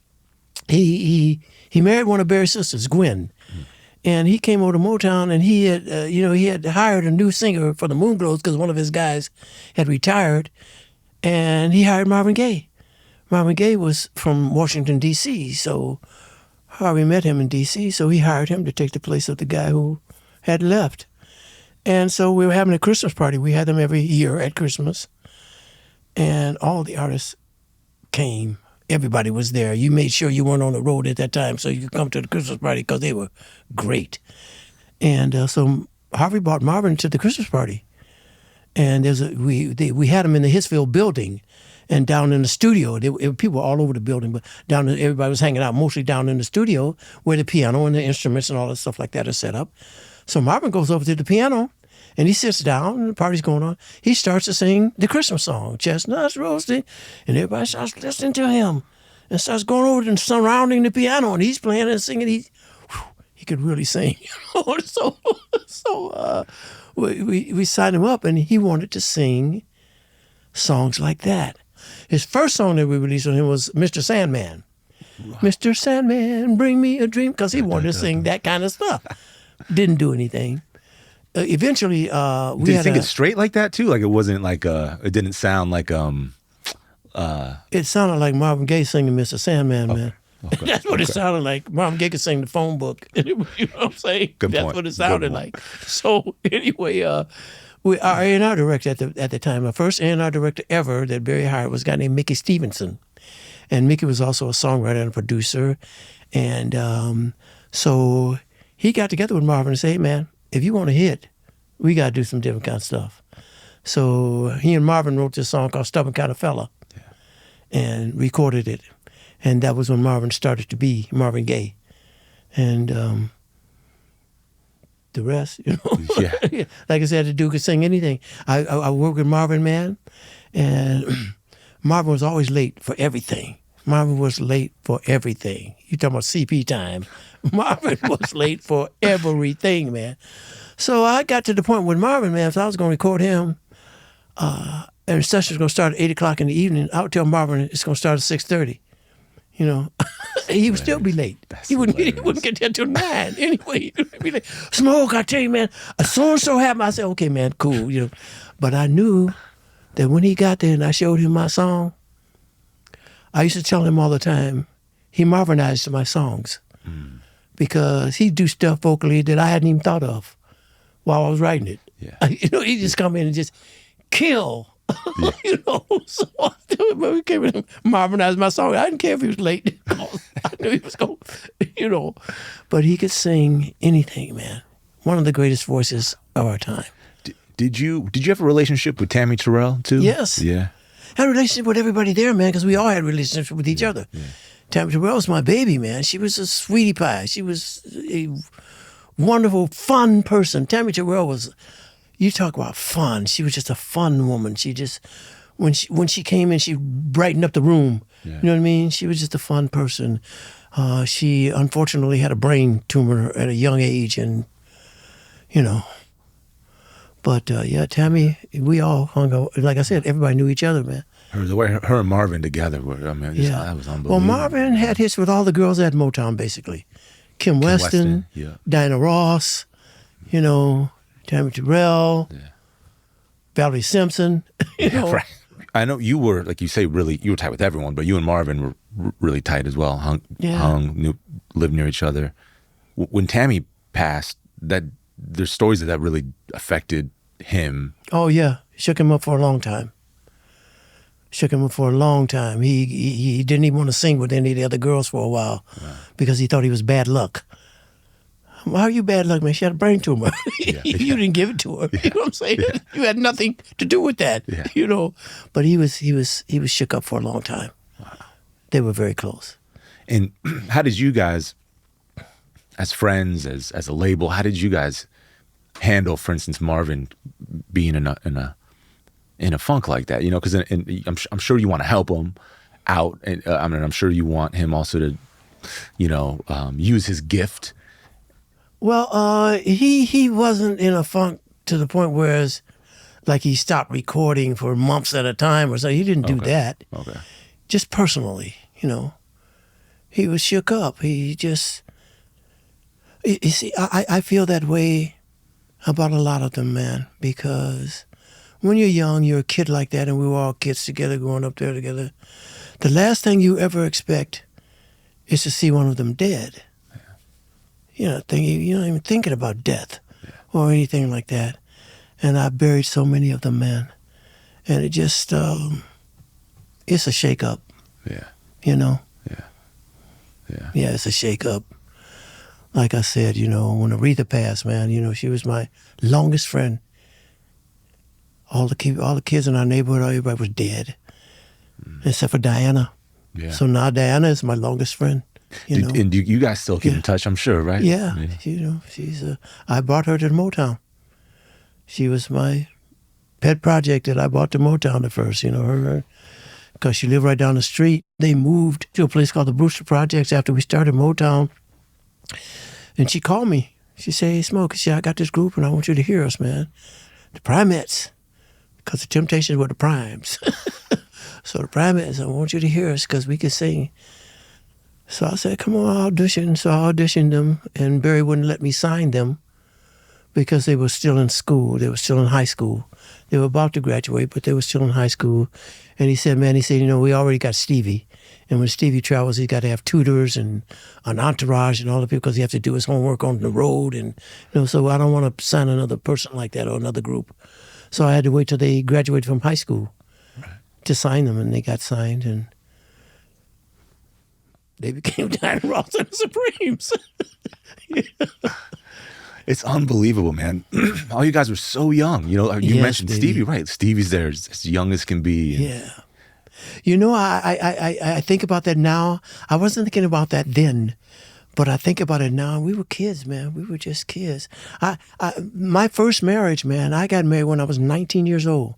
he married one of Barry's sisters, Gwen. And he came over to Motown, and he had hired a new singer for the Moonglows because one of his guys had retired, and he hired Marvin Gaye. Marvin Gaye was from Washington, D.C., so Harvey met him in D.C., so he hired him to take the place of the guy who had left. And so we were having a Christmas party. We had them every year at Christmas, and all the artists came. Everybody was there. You made sure you weren't on the road at that time so you could come to the Christmas party because they were great. So Harvey brought Marvin to the Christmas party. And we had him in the Hitsville building and down in the studio. People were all over the building, but everybody was hanging out mostly down in the studio where the piano and the instruments and all that stuff like that are set up. So Marvin goes over to the piano and he sits down and the party's going on. He starts to sing the Christmas song, Chestnuts Roasting, and everybody starts listening to him and starts going over and surrounding the piano, and he's playing and singing. He could really sing. So we signed him up, and he wanted to sing songs like that. His first song that we released on him was Mr. Sandman. Right. Mr. Sandman, bring me a dream, because he wanted to sing that kind of stuff. Didn't do anything. Eventually, Did you sing it straight like that too? Like it wasn't like it didn't sound like It sounded like Marvin Gaye singing Mr. Sandman, man. Okay. That's what it sounded like. Marvin Gaye could sing the phone book. You know what I'm saying? That's what it sounded like. So anyway, our A&R director at the time, the first A&R director ever that Barry hired was a guy named Mickey Stevenson, and Mickey was also a songwriter and a producer, and so he got together with Marvin and said, "Hey, man, if you want to hit, we got to do some different kind of stuff." So he and Marvin wrote this song called Stubborn Kind of Fella and recorded it. And that was when Marvin started to be Marvin Gaye. And the rest, Yeah. Like I said, the dude could sing anything. I worked with Marvin, man, and Marvin was always late for everything. Marvin was late for everything. You talking about CP time. Marvin was late for everything, man. So I got to the point with Marvin, man, so I was going to record him, and the session was going to start at 8 o'clock in the evening. I would tell Marvin it's going to start at 6:30. He would still be late. He wouldn't get there till 9 anyway. He'd be like, "Smoke, I tell you, man, so-and-so happened." I said, "Okay, man, cool." But I knew that when he got there and I showed him my song, I used to tell him all the time, he Marvinized my songs because he'd do stuff vocally that I hadn't even thought of while I was writing it. Yeah. He'd just come in and just kill. Yeah. So we came in and Marvinized my song. I didn't care if he was late. I knew he was going, But he could sing anything, man. One of the greatest voices of our time. Did you have a relationship with Tammy Terrell too? Yes. Yeah. I had a relationship with everybody there, man, because we all had relationships with each other. Yeah. Tammy Terrell was my baby, man. She was a sweetie pie. She was wonderful, fun person. Tammy Terrell was, you talk about fun. She was just a fun woman. She just, when she came in, she brightened up the room. Yeah. You know what I mean? She was just a fun person. She unfortunately had a brain tumor at a young age, and, you know. But yeah, Tammy, we all hung out. Like I said, everybody knew each other, man. The way her and Marvin together were, I mean, Yeah. that was unbelievable. Well, Marvin had hits with all the girls at Motown, basically. Kim Weston, yeah. Diana Ross, you know, Tammy Terrell, Yeah. Valerie Simpson. You know. Right. I know you were, like you say, you were tight with everyone, but you and Marvin were really tight as well. Lived near each other. When Tammy passed, there's stories that really affected him. Oh, yeah. Shook him up for a long time. He didn't even want to sing with any of the other girls for a while because he thought he was bad luck. How are you bad luck, man? She had a brain tumor. Yeah. You didn't give it to her. Yeah. You know what I'm saying? Yeah. You had nothing to do with that. Yeah. You know. But he was shook up for a long time. Wow. They were very close. And how did you guys, as friends, as a label, how did you guys handle, for instance, Marvin being in a funk like that? You know, because I'm sure you want to help him out, and I'm sure you want him also to, you know, use his gift. Well, he wasn't in a funk to the point where like he stopped recording for months at a time or so. He didn't do that. Okay. Just personally, you know. He was shook up. He just, you see, I feel that way about a lot of them, man, because when you're young, you're a kid like that, and we were all kids together, growing up there together. The last thing you ever expect is to see one of them dead. You know, you're not even thinking about death or anything like that. And I buried so many of them, man. And it just, it's a shake-up. Yeah. You know? Yeah. Yeah. Yeah, it's a shake-up. Like I said, you know, when Aretha passed, man, you know, she was my longest friend. All the kids in our neighborhood, everybody was dead, except for Diana. Yeah. So now Diana is my longest friend. You know? And you guys still keep in touch, I'm sure, right? Yeah, you know, I brought her to Motown. She was my pet project that I brought to Motown at first, you know, her, because she lived right down the street. They moved to a place called the Brewster Projects after we started Motown. And she called me. She said, "Hey, Smokey, I got this group and I want you to hear us, man. The Primettes, because the Temptations were the Primes. So the Primettes, I want you to hear us because we can sing." So I said, "Come on, audition." So I auditioned them, and Barry wouldn't let me sign them because they were still in school. They were still in high school. They were about to graduate, but they were still in high school. And he said, you know, we already got Stevie. And when Stevie travels, he's got to have tutors and an entourage and all the people because he has to do his homework on the road. And, you know, so I don't want to sign another person like that or another group. So I had to wait till they graduated from high school to sign them, and they got signed, and they became Diana Ross and the Supremes. It's unbelievable, man. All you guys were so young. You know, you Yes, mentioned baby. Stevie, right? Stevie's there as young as can be. And Yeah. You know, I think about that now. I wasn't thinking about that then, but I think about it now. We were kids, man. We were just kids. My first marriage, man, I got married when I was 19 years old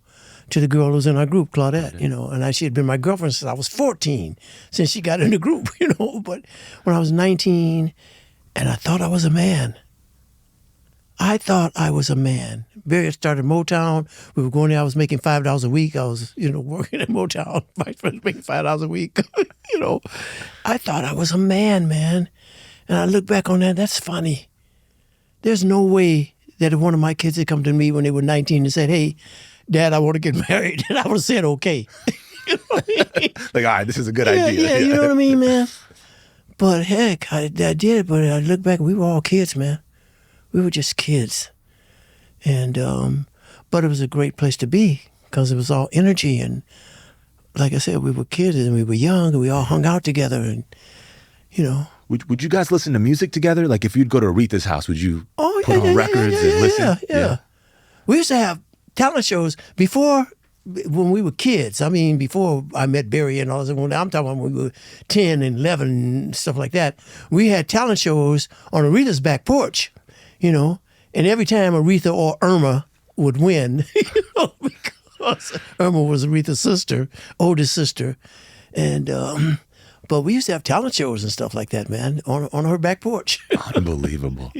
to the girl who was in our group, Claudette, you know, and she had been my girlfriend since I was 14, since she got in the group, you know. But when I was 19, and I thought I was a man. Barry had started Motown. We were going there. I was making $5 a week. I was, you know, working at Motown. My friends making $5 a week. You know, I thought I was a man. And I look back on that. That's funny. There's no way that if one of my kids had come to me when they were 19 and said, "Hey, Dad, I want to get married," and I would have said, "Okay." You know what I mean? like, all right, this is a good idea. Yeah, you know what I mean, man? But heck, I did. But I look back, we were all kids, man. We were just kids. And, but it was a great place to be because it was all energy. And like I said, we were kids and we were young and we all hung out together and, you know. Would you guys listen to music together? Like if you'd go to Aretha's house, would you put on records and listen? Yeah. We used to have talent shows before, when we were kids. I mean, before I met Barry and all this. I'm talking about when we were 10 and 11 and stuff like that. We had talent shows on Aretha's back porch. you know. And every time Aretha or Irma would win, you know, because Irma was Aretha's sister, oldest sister, and but we used to have talent shows and stuff like that, man, on her back porch. Unbelievable.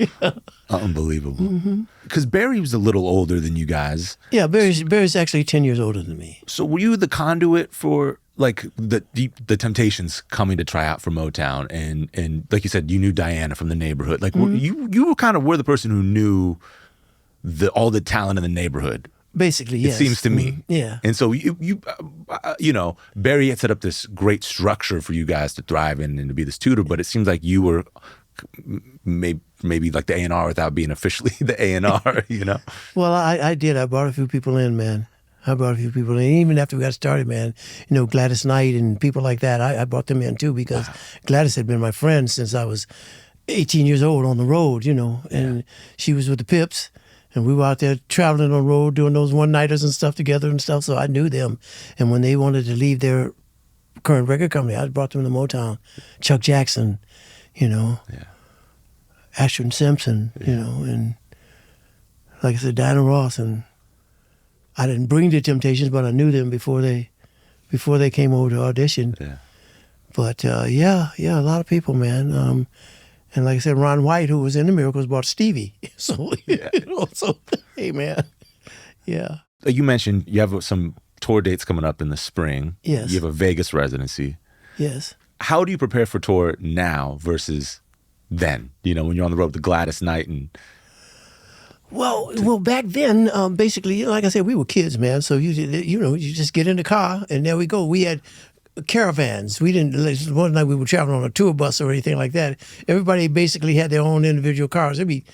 Unbelievable. Because Barry was a little older than you guys. Yeah, Barry's actually 10 years older than me. So were you the conduit for like the Temptations coming to try out for Motown, and like you said, you knew Diana from the neighborhood. Like you were kind of were the person who knew all the talent in the neighborhood. Basically, yes. It seems to me. Yeah. And so you know, Barry had set up this great structure for you guys to thrive in and to be this tutor, but it seems like you were maybe like the A&R without being officially the A&R, you know? Well, I did. I brought a few people in, man. I brought a few people in. Even after we got started, man, you know, Gladys Knight and people like that, I brought them in too, because Gladys had been my friend since I was 18 years old on the road, you know, and she was with the Pips. And we were out there traveling on the road, doing those one-nighters and stuff together and stuff, so I knew them. And when they wanted to leave their current record company, I brought them to Motown. Chuck Jackson, you know, Ashton Simpson, you know, and like I said, Diana Ross. And I didn't bring the Temptations, but I knew them before they came over to audition. Yeah. But yeah, a lot of people, man. And like I said, Ron White, who was in the Miracles, bought Stevie. So, you know, so hey, man, yeah. You mentioned you have some tour dates coming up in the spring. Yes. You have a Vegas residency. Yes. How do you prepare for tour now versus then? You know, when you're on the road with Gladys Knight and... Well, back then, basically, like I said, we were kids, man. So you just get in the car and there we go. We had caravans. We didn't. One night we were traveling on a tour bus or anything like that. Everybody basically had their own individual cars. There'd be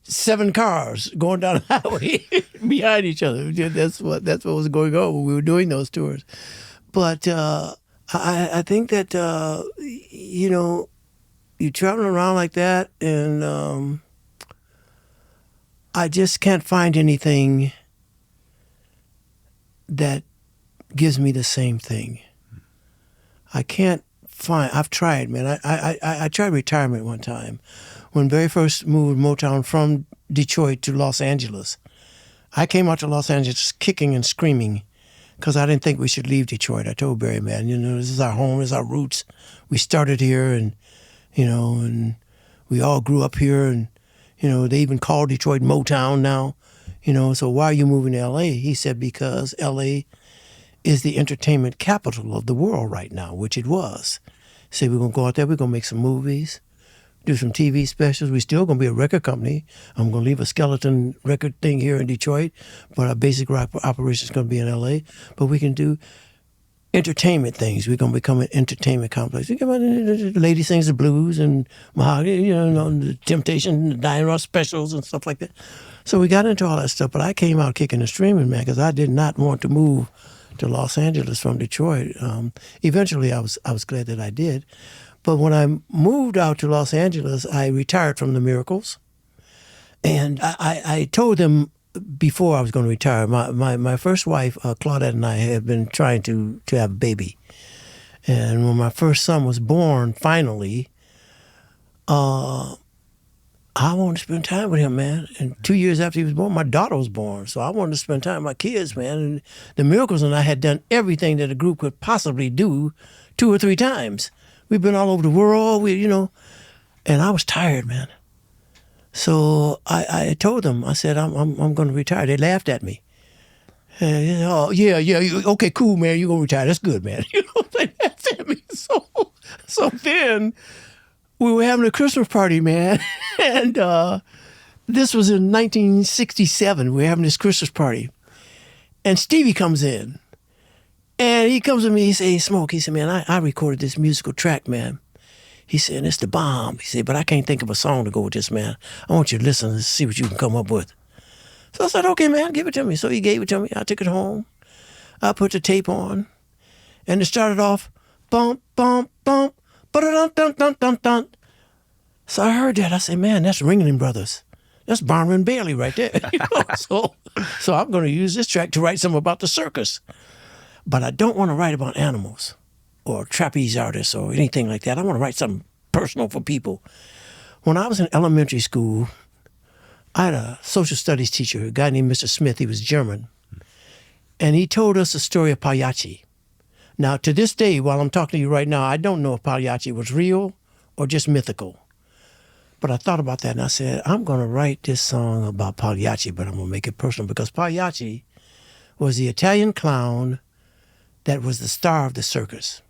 7 cars going down the highway behind each other. That's what was going on when we were doing those tours. But I think that you know, you're traveling around like that, and I just can't find anything that gives me the same thing. I can't find. I've tried, man. I tried retirement one time when Barry first moved Motown from Detroit to Los Angeles. I came out to Los Angeles kicking and screaming because I didn't think we should leave Detroit. I told Barry, man, you know, this is our home, this is our roots. We started here, and you know, and we all grew up here, and you know, they even call Detroit Motown now. You know, so why are you moving to L.A.? He said, because L.A. is the entertainment capital of the world right now, which it was. Say we're going to go out there, we're going to make some movies, do some TV specials. We're still going to be a record company. I'm going to leave a skeleton record thing here in Detroit, but our basic operation is going to be in L.A. But we can do entertainment things. We're going to become an entertainment complex. We got the Lady Sings the Blues and Mahogany, you know, the Temptation, the Diana Ross specials and stuff like that. So we got into all that stuff, but I came out kicking and screaming, man, because I did not want to move to Los Angeles from Detroit. Eventually, I was glad that I did. But when I moved out to Los Angeles, I retired from the Miracles. And I told them before I was going to retire, my first wife, Claudette, and I had been trying to have a baby. And when my first son was born, finally, I wanted to spend time with him, man. And 2 years after he was born, my daughter was born. So I wanted to spend time with my kids, man. And the Miracles and I had done everything that a group could possibly do 2 or 3 times. We've been all over the world, you know. And I was tired, man. So I told them, I said, I'm going to retire. They laughed at me. And, oh, yeah, okay, cool, man. You're going to retire. That's good, man. You know, they laughed at me. So then we were having a Christmas party, man. And this was in 1967. We were having this Christmas party. And Stevie comes in. And he comes to me, he said, hey, Smoke, he said, man, I recorded this musical track, man. He said, it's the bomb. He said, but I can't think of a song to go with this, man. I want you to listen and see what you can come up with. So I said, okay, man, give it to me. So he gave it to me. I took it home. I put the tape on. And it started off, bump, bump, bump, ba-da-dum-dum-dum-dum-dum. So I heard that. I said, man, that's Ringling Brothers. That's Barnum and Bailey right there. You know? So I'm going to use this track to write something about the circus. But I don't want to write about animals or trapeze artists or anything like that. I want to write something personal for people. When I was in elementary school, I had a social studies teacher, a guy named Mr. Smith. He was German. And he told us the story of Pagliacci. Now, to this day, while I'm talking to you right now, I don't know if Pagliacci was real or just mythical. But I thought about that and I said, I'm going to write this song about Pagliacci, but I'm going to make it personal because Pagliacci was the Italian clown that was the star of the circus.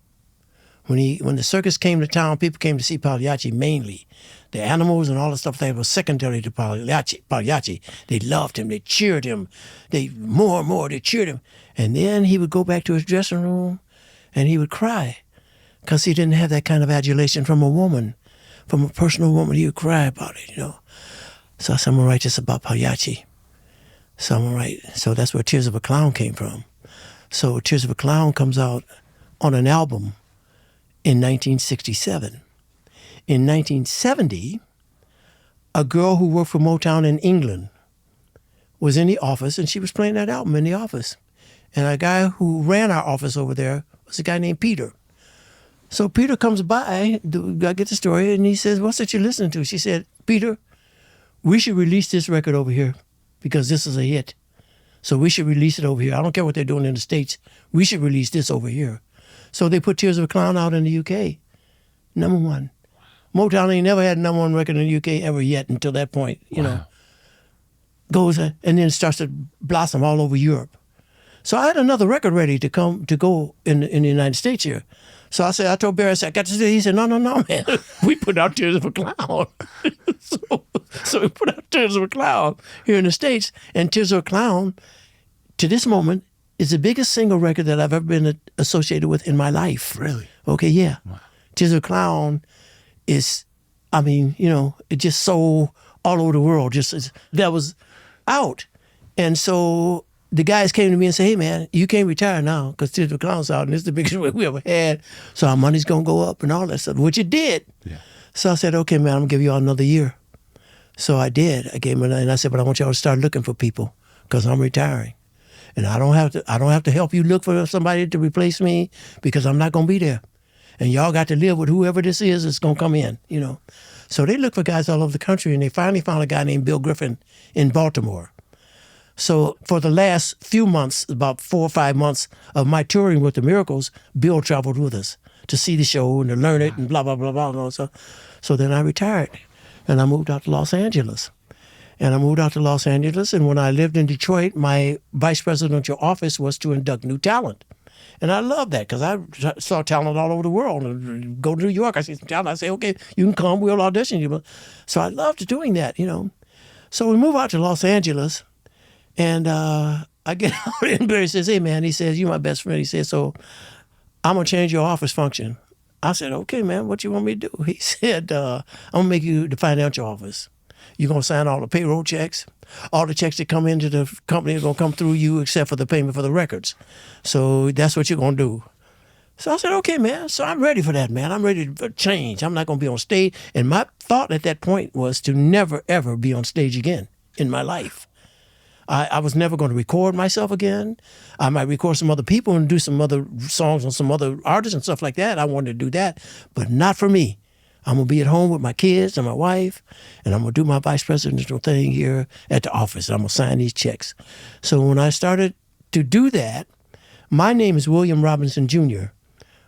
When the circus came to town, people came to see Pagliacci mainly. The animals and all the stuff that was secondary to Pagliacci. They loved him. They cheered him. More and more, they cheered him. And then he would go back to his dressing room and he would cry because he didn't have that kind of adulation from a woman, from a personal woman. He would cry about it, So I said, I'm going to write this about Pagliacci. So that's where Tears of a Clown came from. So Tears of a Clown comes out on an album in 1967. In 1970, a girl who worked for Motown in England was in the office, and she was playing that album in the office. And a guy who ran our office over there was a guy named Peter. So Peter comes by, I get the story, and he says, what's that you're listening to? She said, Peter, we should release this record over here because this is a hit. So we should release it over here. I don't care what they're doing in the States. We should release this over here. So they put Tears of a Clown out in the UK, #1. Motown ain't never had a #1 record in the UK ever yet until that point, Goes and then starts to blossom all over Europe. So I had another record ready to go in the United States here. So I told Barry, I got to do it. He said, no, man. We put out Tears of a Clown. so we put out Tears of a Clown here in the States. And Tears of a Clown, to this moment, is the biggest single record that I've ever been associated with in my life. Really? Okay, yeah. Wow. Tears of a Clown is, it just sold all over the world. That was out. And so the guys came to me and said, hey, man, you can't retire now because Tears of a Clown's out and it's the biggest record we ever had. So our money's going to go up and all that stuff, which it did. Yeah. So I said, okay, man, I'm going to give you all another year. So I did. I gave him and I said, but I want y'all to start looking for people because I'm retiring. And I don't have to help you look for somebody to replace me because I'm not going to be there. And y'all got to live with whoever this is that's going to come in, So they looked for guys all over the country, and they finally found a guy named Bill Griffin in Baltimore. So for the last few months, about 4 or 5 months of my touring with the Miracles, Bill traveled with us to see the show and to learn it and blah, blah, blah, blah. Blah. So then I retired, and I moved out to Los Angeles. And when I lived in Detroit, my vice presidential office was to induct new talent. And I loved that because I saw talent all over the world. And go to New York, I see some talent. I say, okay, you can come, we'll audition you. So I loved doing that, So we move out to Los Angeles, and I get out and Barry says, hey, man, he says, you're my best friend. He says, so I'm going to change your office function. I said, okay, man, what you want me to do? He said, I'm going to make you the financial office. You're going to sign all the payroll checks. All the checks that come into the company are going to come through you except for the payment for the records. So that's what you're going to do. So I said, okay, man. So I'm ready for that, man. I'm ready for change. I'm not going to be on stage. And my thought at that point was to never, ever be on stage again in my life. I was never going to record myself again. I might record some other people and do some other songs on some other artists and stuff like that. I wanted to do that, but not for me. I'm going to be at home with my kids and my wife, and I'm going to do my vice presidential thing here at the office. I'm going to sign these checks. So when I started to do that, my name is William Robinson Jr.,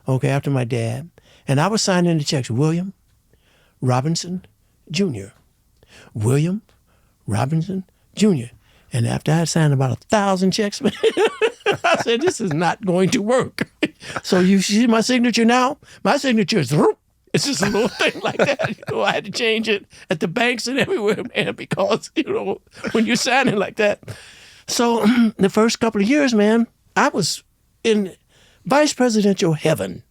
okay, after my dad, and I was signing the checks, William Robinson Jr., William Robinson Jr., and after I had signed about 1,000 checks, I said, this is not going to work. So you see my signature now? My signature is... It's just a little thing like that. I had to change it at the banks and everywhere, man, because, when you're signing like that. So the first couple of years, man, I was in vice presidential heaven.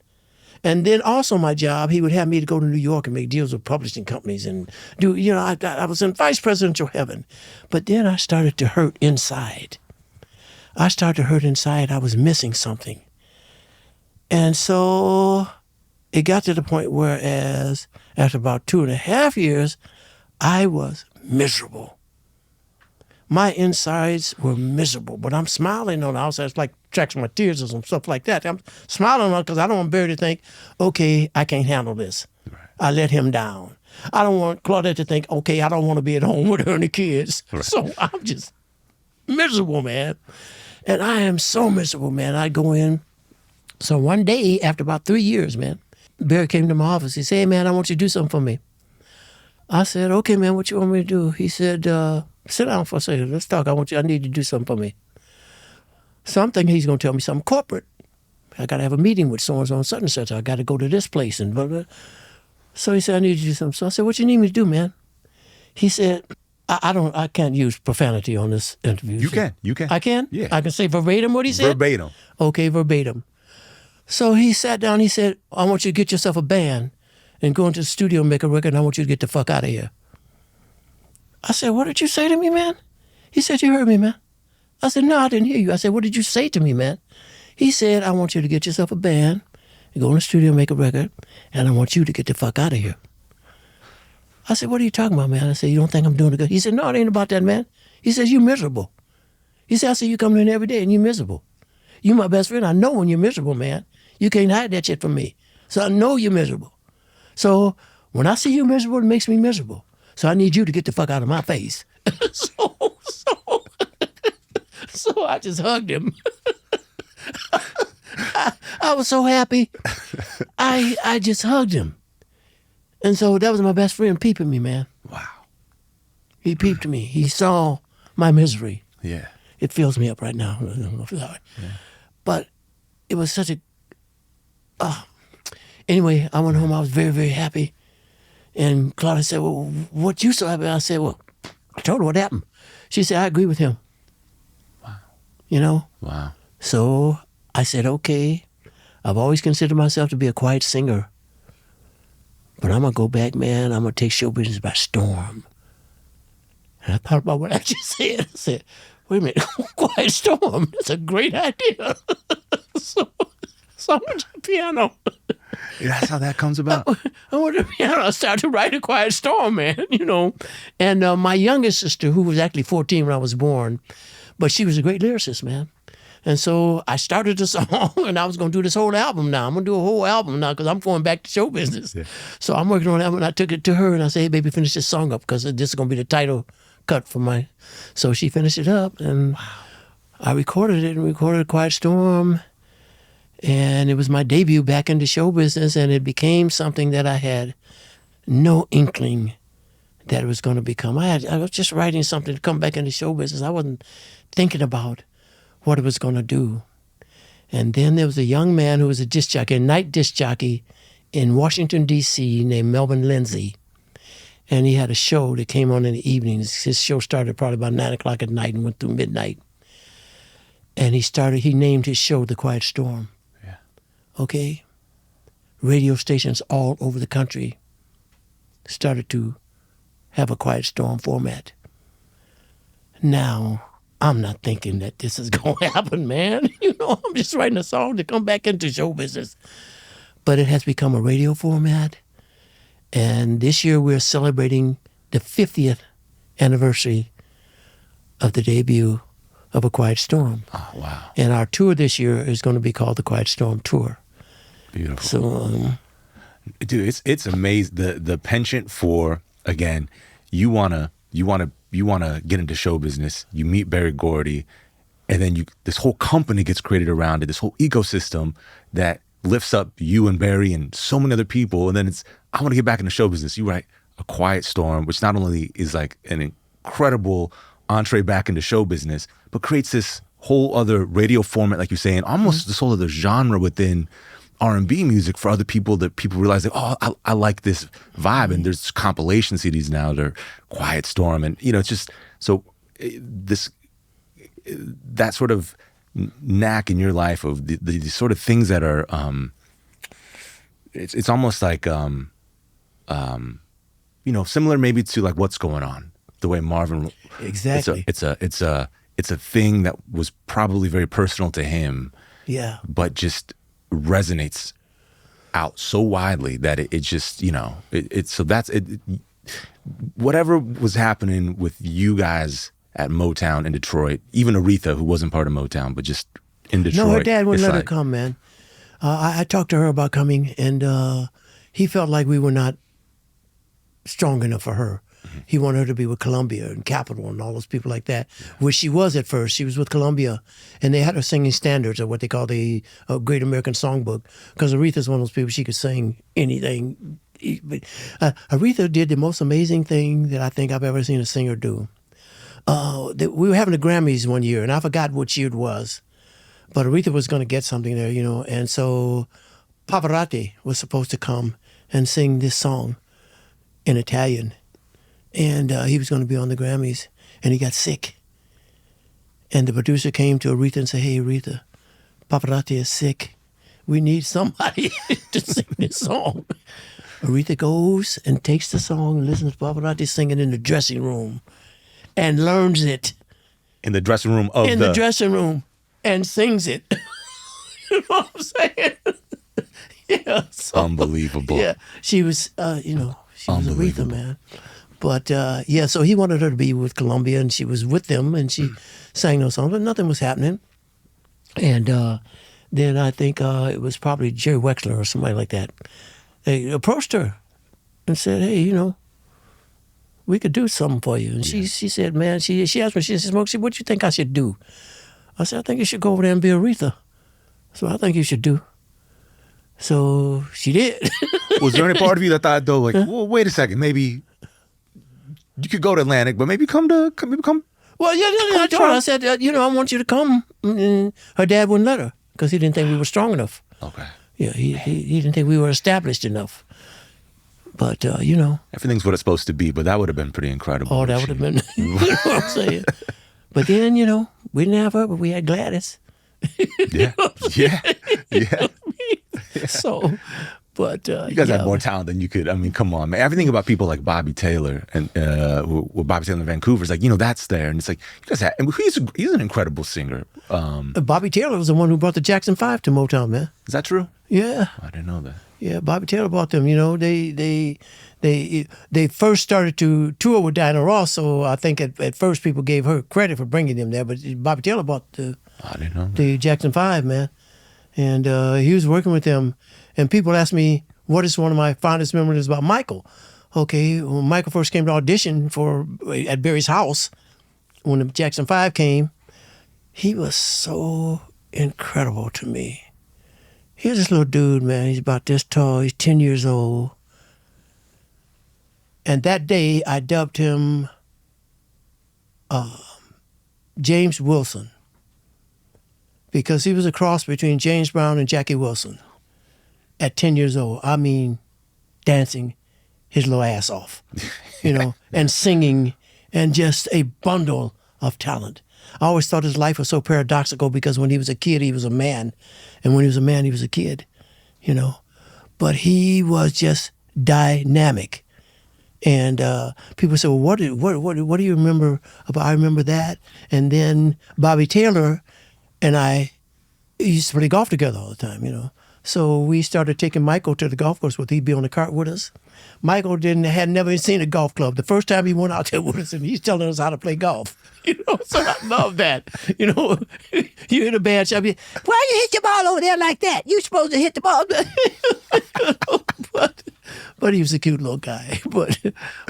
And then also my job, he would have me to go to New York and make deals with publishing companies and do, I was in vice presidential heaven. But then I started to hurt inside. I was missing something. And so... it got to the point where after about 2.5 years, I was miserable. My insides were miserable, but I'm smiling on the outside. It's like tracking my tears or some stuff like that. I'm smiling on because I don't want Barry to think, okay, I can't handle this. Right. I let him down. I don't want Claudette to think, okay, I don't want to be at home with her and the kids. Right. So I'm just miserable, man. And I am so miserable, man. I go in. So one day, after about 3 years, man, Barry came to my office. He said, hey, man, I want you to do something for me. I said, okay, man, what you want me to do? He said, sit down for a second. Let's talk. I need you to do something for me. So I'm thinking he's going to tell me something corporate. I got to have a meeting with so-and-so and such and such. I got to go to this place and blah, blah. So he said, I need you to do something. So I said, what you need me to do, man? He said, I can't use profanity on this interview. You can. I can? Yeah. I can say verbatim what he said? Verbatim. Okay, verbatim. So he sat down, he said, I want you to get yourself a band and go into the studio and make a record, and I want you to get the fuck out of here. I said, what did you say to me, man? He said, you heard me, man. I said, no, I didn't hear you. I said, what did you say to me, man? He said, I want you to get yourself a band and go in the studio and make a record, and I want you to get the fuck out of here. I said, what are you talking about, man? I said, you don't think I'm doing it good? He said, no, it ain't about that, man. He says, you miserable. He said, I said, you come in every day and you miserable. You my best friend. I know when you're miserable, man. You can't hide that shit from me. So I know you're miserable. So when I see you miserable, it makes me miserable. So I need you to get the fuck out of my face. So I just hugged him. I was so happy. I just hugged him. And so that was my best friend peeping me, man. Wow. He peeped me. He saw my misery. Yeah. It fills me up right now. Yeah. But it was such a... Anyway, I went home. I was very, very happy. And Claudia said, well, what you so happy? I said, well, I told her what happened. She said, I agree with him. Wow. You know? Wow. So I said, okay, I've always considered myself to be a quiet singer. But I'm going to go back, man. I'm going to take show business by storm. And I thought about what I just said. I said, wait a minute, quiet storm. That's a great idea. so I went to the piano. That's how that comes about. I went to the piano. I started to write a quiet storm, man, you know. And my youngest sister, who was actually 14 when I was born, but she was a great lyricist, man. And so I started the song, and I was going to do this whole album now. I'm going to do a whole album now because I'm going back to show business. Yeah. So I'm working on that, and I took it to her, and I said, hey, baby, finish this song up because this is going to be the title cut for my... So she finished it up, and wow. I recorded it and recorded Quiet Storm, and it was my debut back into show business, and it became something that I had no inkling that it was going to become. I was just writing something to come back into show business. I wasn't thinking about what it was going to do. And then there was a young man who was a disc jockey, a night disc jockey in Washington, D.C. named Melvin Lindsay. And he had a show that came on in the evenings. His show started probably about 9 o'clock at night and went through midnight. And he named his show The Quiet Storm. Yeah. Okay? Radio stations all over the country started to have a Quiet Storm format. Now, I'm not thinking that this is going to happen, man. You know, I'm just writing a song to come back into show business. But it has become a radio format. And this year we're celebrating the 50th anniversary of the debut of A Quiet Storm. Oh, wow. And our tour this year is going to be called the Quiet Storm Tour. Beautiful. So, dude, it's amazing. The penchant for, again, you wanna get into show business. You meet Berry Gordy, and then this whole company gets created around it. This whole ecosystem that lifts up you and Barry and so many other people. And then I want to get back into show business. You write A Quiet Storm, which not only is like an incredible entree back into show business, but creates this whole other radio format, like you're saying, almost this whole other genre within R&B music for other people that people realize that, oh, I like this vibe. And there's compilation CDs now that are Quiet Storm. And, you know, it's just, so that sort of knack in your life of the sort of things that are, it's almost like, you know, similar maybe to like What's Going On, the way Marvin. Exactly. It's a thing that was probably very personal to him. Yeah. But just resonates out so widely that it just, you know, so that's it. Whatever was happening with you guys at Motown in Detroit, even Aretha, who wasn't part of Motown, but just in Detroit. No, her dad wouldn't let her come, man. I talked to her about coming, and he felt like we were not strong enough for her. He wanted her to be with Columbia and Capitol and all those people like that, which she was at first. She was with Columbia, and they had her singing standards, or what they call the Great American Songbook, because Aretha's one of those people, she could sing anything. But Aretha did the most amazing thing that I think I've ever seen a singer do. We were having the Grammys one year, and I forgot which year it was, but Aretha was going to get something there, you know, and so Pavarotti was supposed to come and sing this song in Italian. And he was going to be on the Grammys, and he got sick. And the producer came to Aretha and said, "Hey, Aretha, Pavarotti is sick. We need somebody to sing this song." Aretha goes and takes the song and listens to Pavarotti singing in the dressing room and learns it. In the dressing room of the dressing room, and sings it. You know what I'm saying? Yeah. So, unbelievable. Yeah. She was, she was Aretha, man. But, so he wanted her to be with Columbia, and she was with them, and she sang those songs, but nothing was happening. And then I think it was probably Jerry Wexler or somebody like that. They approached her and said, "Hey, you know, we could do something for you." And she said, man, she asked me, she said, "Smokey, what do you think I should do?" I said, "I think you should go over there and be Aretha. So I think you should do." So she did. Was there any part of you that thought, though, like, well, wait a second, maybe you could go to Atlantic, but maybe come. Well, I told her, I said, I want you to come. And her dad wouldn't let her because he didn't think we were strong enough. Okay. Yeah, he didn't think we were established enough. But, everything's what it's supposed to be, but that would have been pretty incredible. Oh, that would have been, you know what I'm saying? But then, we didn't have her, but we had Gladys. Yeah. Yeah. So, but you guys have more talent than you could. I mean, come on, man. Everything about people like Bobby Taylor and with Bobby Taylor in Vancouver is like, that's there, and it's like you guys have. And he's an incredible singer. Bobby Taylor was the one who brought the Jackson 5 to Motown, man. Is that true? Yeah, I didn't know that. Yeah, Bobby Taylor brought them. They first started to tour with Diana Ross, so I think at first people gave her credit for bringing them there. But Bobby Taylor brought I didn't know the Jackson 5, man, and he was working with them. And people ask me, what is one of my fondest memories about Michael? Okay, when Michael first came to audition at Barry's house, when the Jackson 5 came, he was so incredible to me. Here's this little dude, man. He's about this tall. He's 10 years old. And that day, I dubbed him James Wilson because he was a cross between James Brown and Jackie Wilson at 10 years old. I mean, dancing his little ass off, and singing, and just a bundle of talent. I always thought his life was so paradoxical because when he was a kid, he was a man. And when he was a man, he was a kid, But he was just dynamic. And people say, well, what do you remember about? I remember that. And then Bobby Taylor and I used to play golf together all the time, So we started taking Michael to the golf course he'd be on the cart with us. Michael had never seen a golf club. The first time he went out there with us, and he's telling us how to play golf. So I love that. You hit a bad shot. Why you hit your ball over there like that? You supposed to hit the ball. But he was a cute little guy. But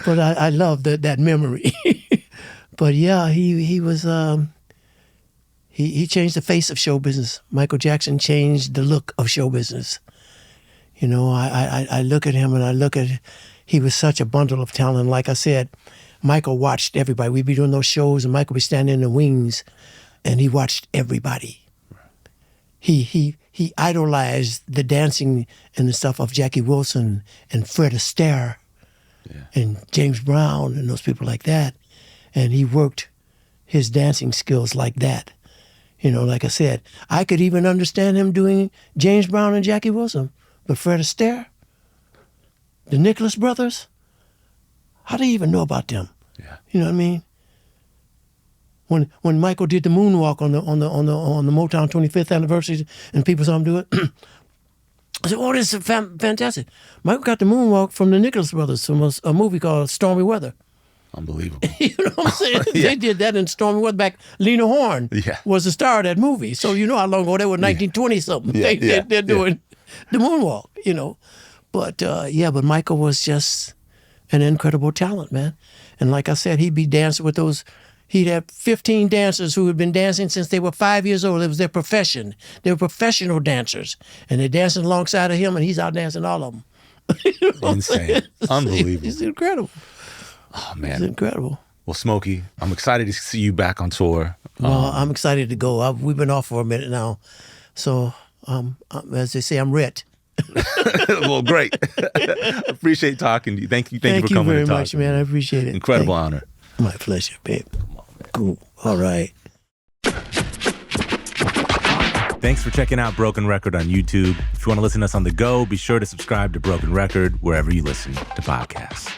I love that memory. But yeah, he was. He changed the face of show business. Michael Jackson changed the look of show business. I look at him and he was such a bundle of talent. Like I said, Michael watched everybody. We'd be doing those shows and Michael would be standing in the wings and he watched everybody. He idolized the dancing and the stuff of Jackie Wilson and Fred Astaire and James Brown and those people like that. And he worked his dancing skills like that. Like I said, I could even understand him doing James Brown and Jackie Wilson. But Fred Astaire, the Nicholas brothers, how do you even know about them? Yeah. You know what I mean? When Michael did the moonwalk on the Motown 25th anniversary, and people saw him do it, I said, "Oh, this is fantastic!" Michael got the moonwalk from the Nicholas brothers from a movie called Stormy Weather. Unbelievable. You know what I'm saying? They did that in Stormy Weather back. Lena Horne was the star of that movie. So you know how long ago that was, 1920 something. They're doing the moonwalk, But but Michael was just an incredible talent, man. And like I said, he'd be dancing with those. He'd have 15 dancers who had been dancing since they were 5 years old. It was their profession. They were professional dancers. And they're dancing alongside of him, and he's out dancing all of them. You know Insane. Unbelievable. It's incredible. Oh, man. It's incredible. Well, Smokey, I'm excited to see you back on tour. Well, I'm excited to go. We've been off for a minute now. So, as they say, I'm writ. Well, great. Appreciate talking to you. Thank you for coming and talking. Thank you very much, man. I appreciate it. Incredible honor. My pleasure, babe. Cool. All right. Thanks for checking out Broken Record on YouTube. If you want to listen to us on the go, be sure to subscribe to Broken Record wherever you listen to podcasts.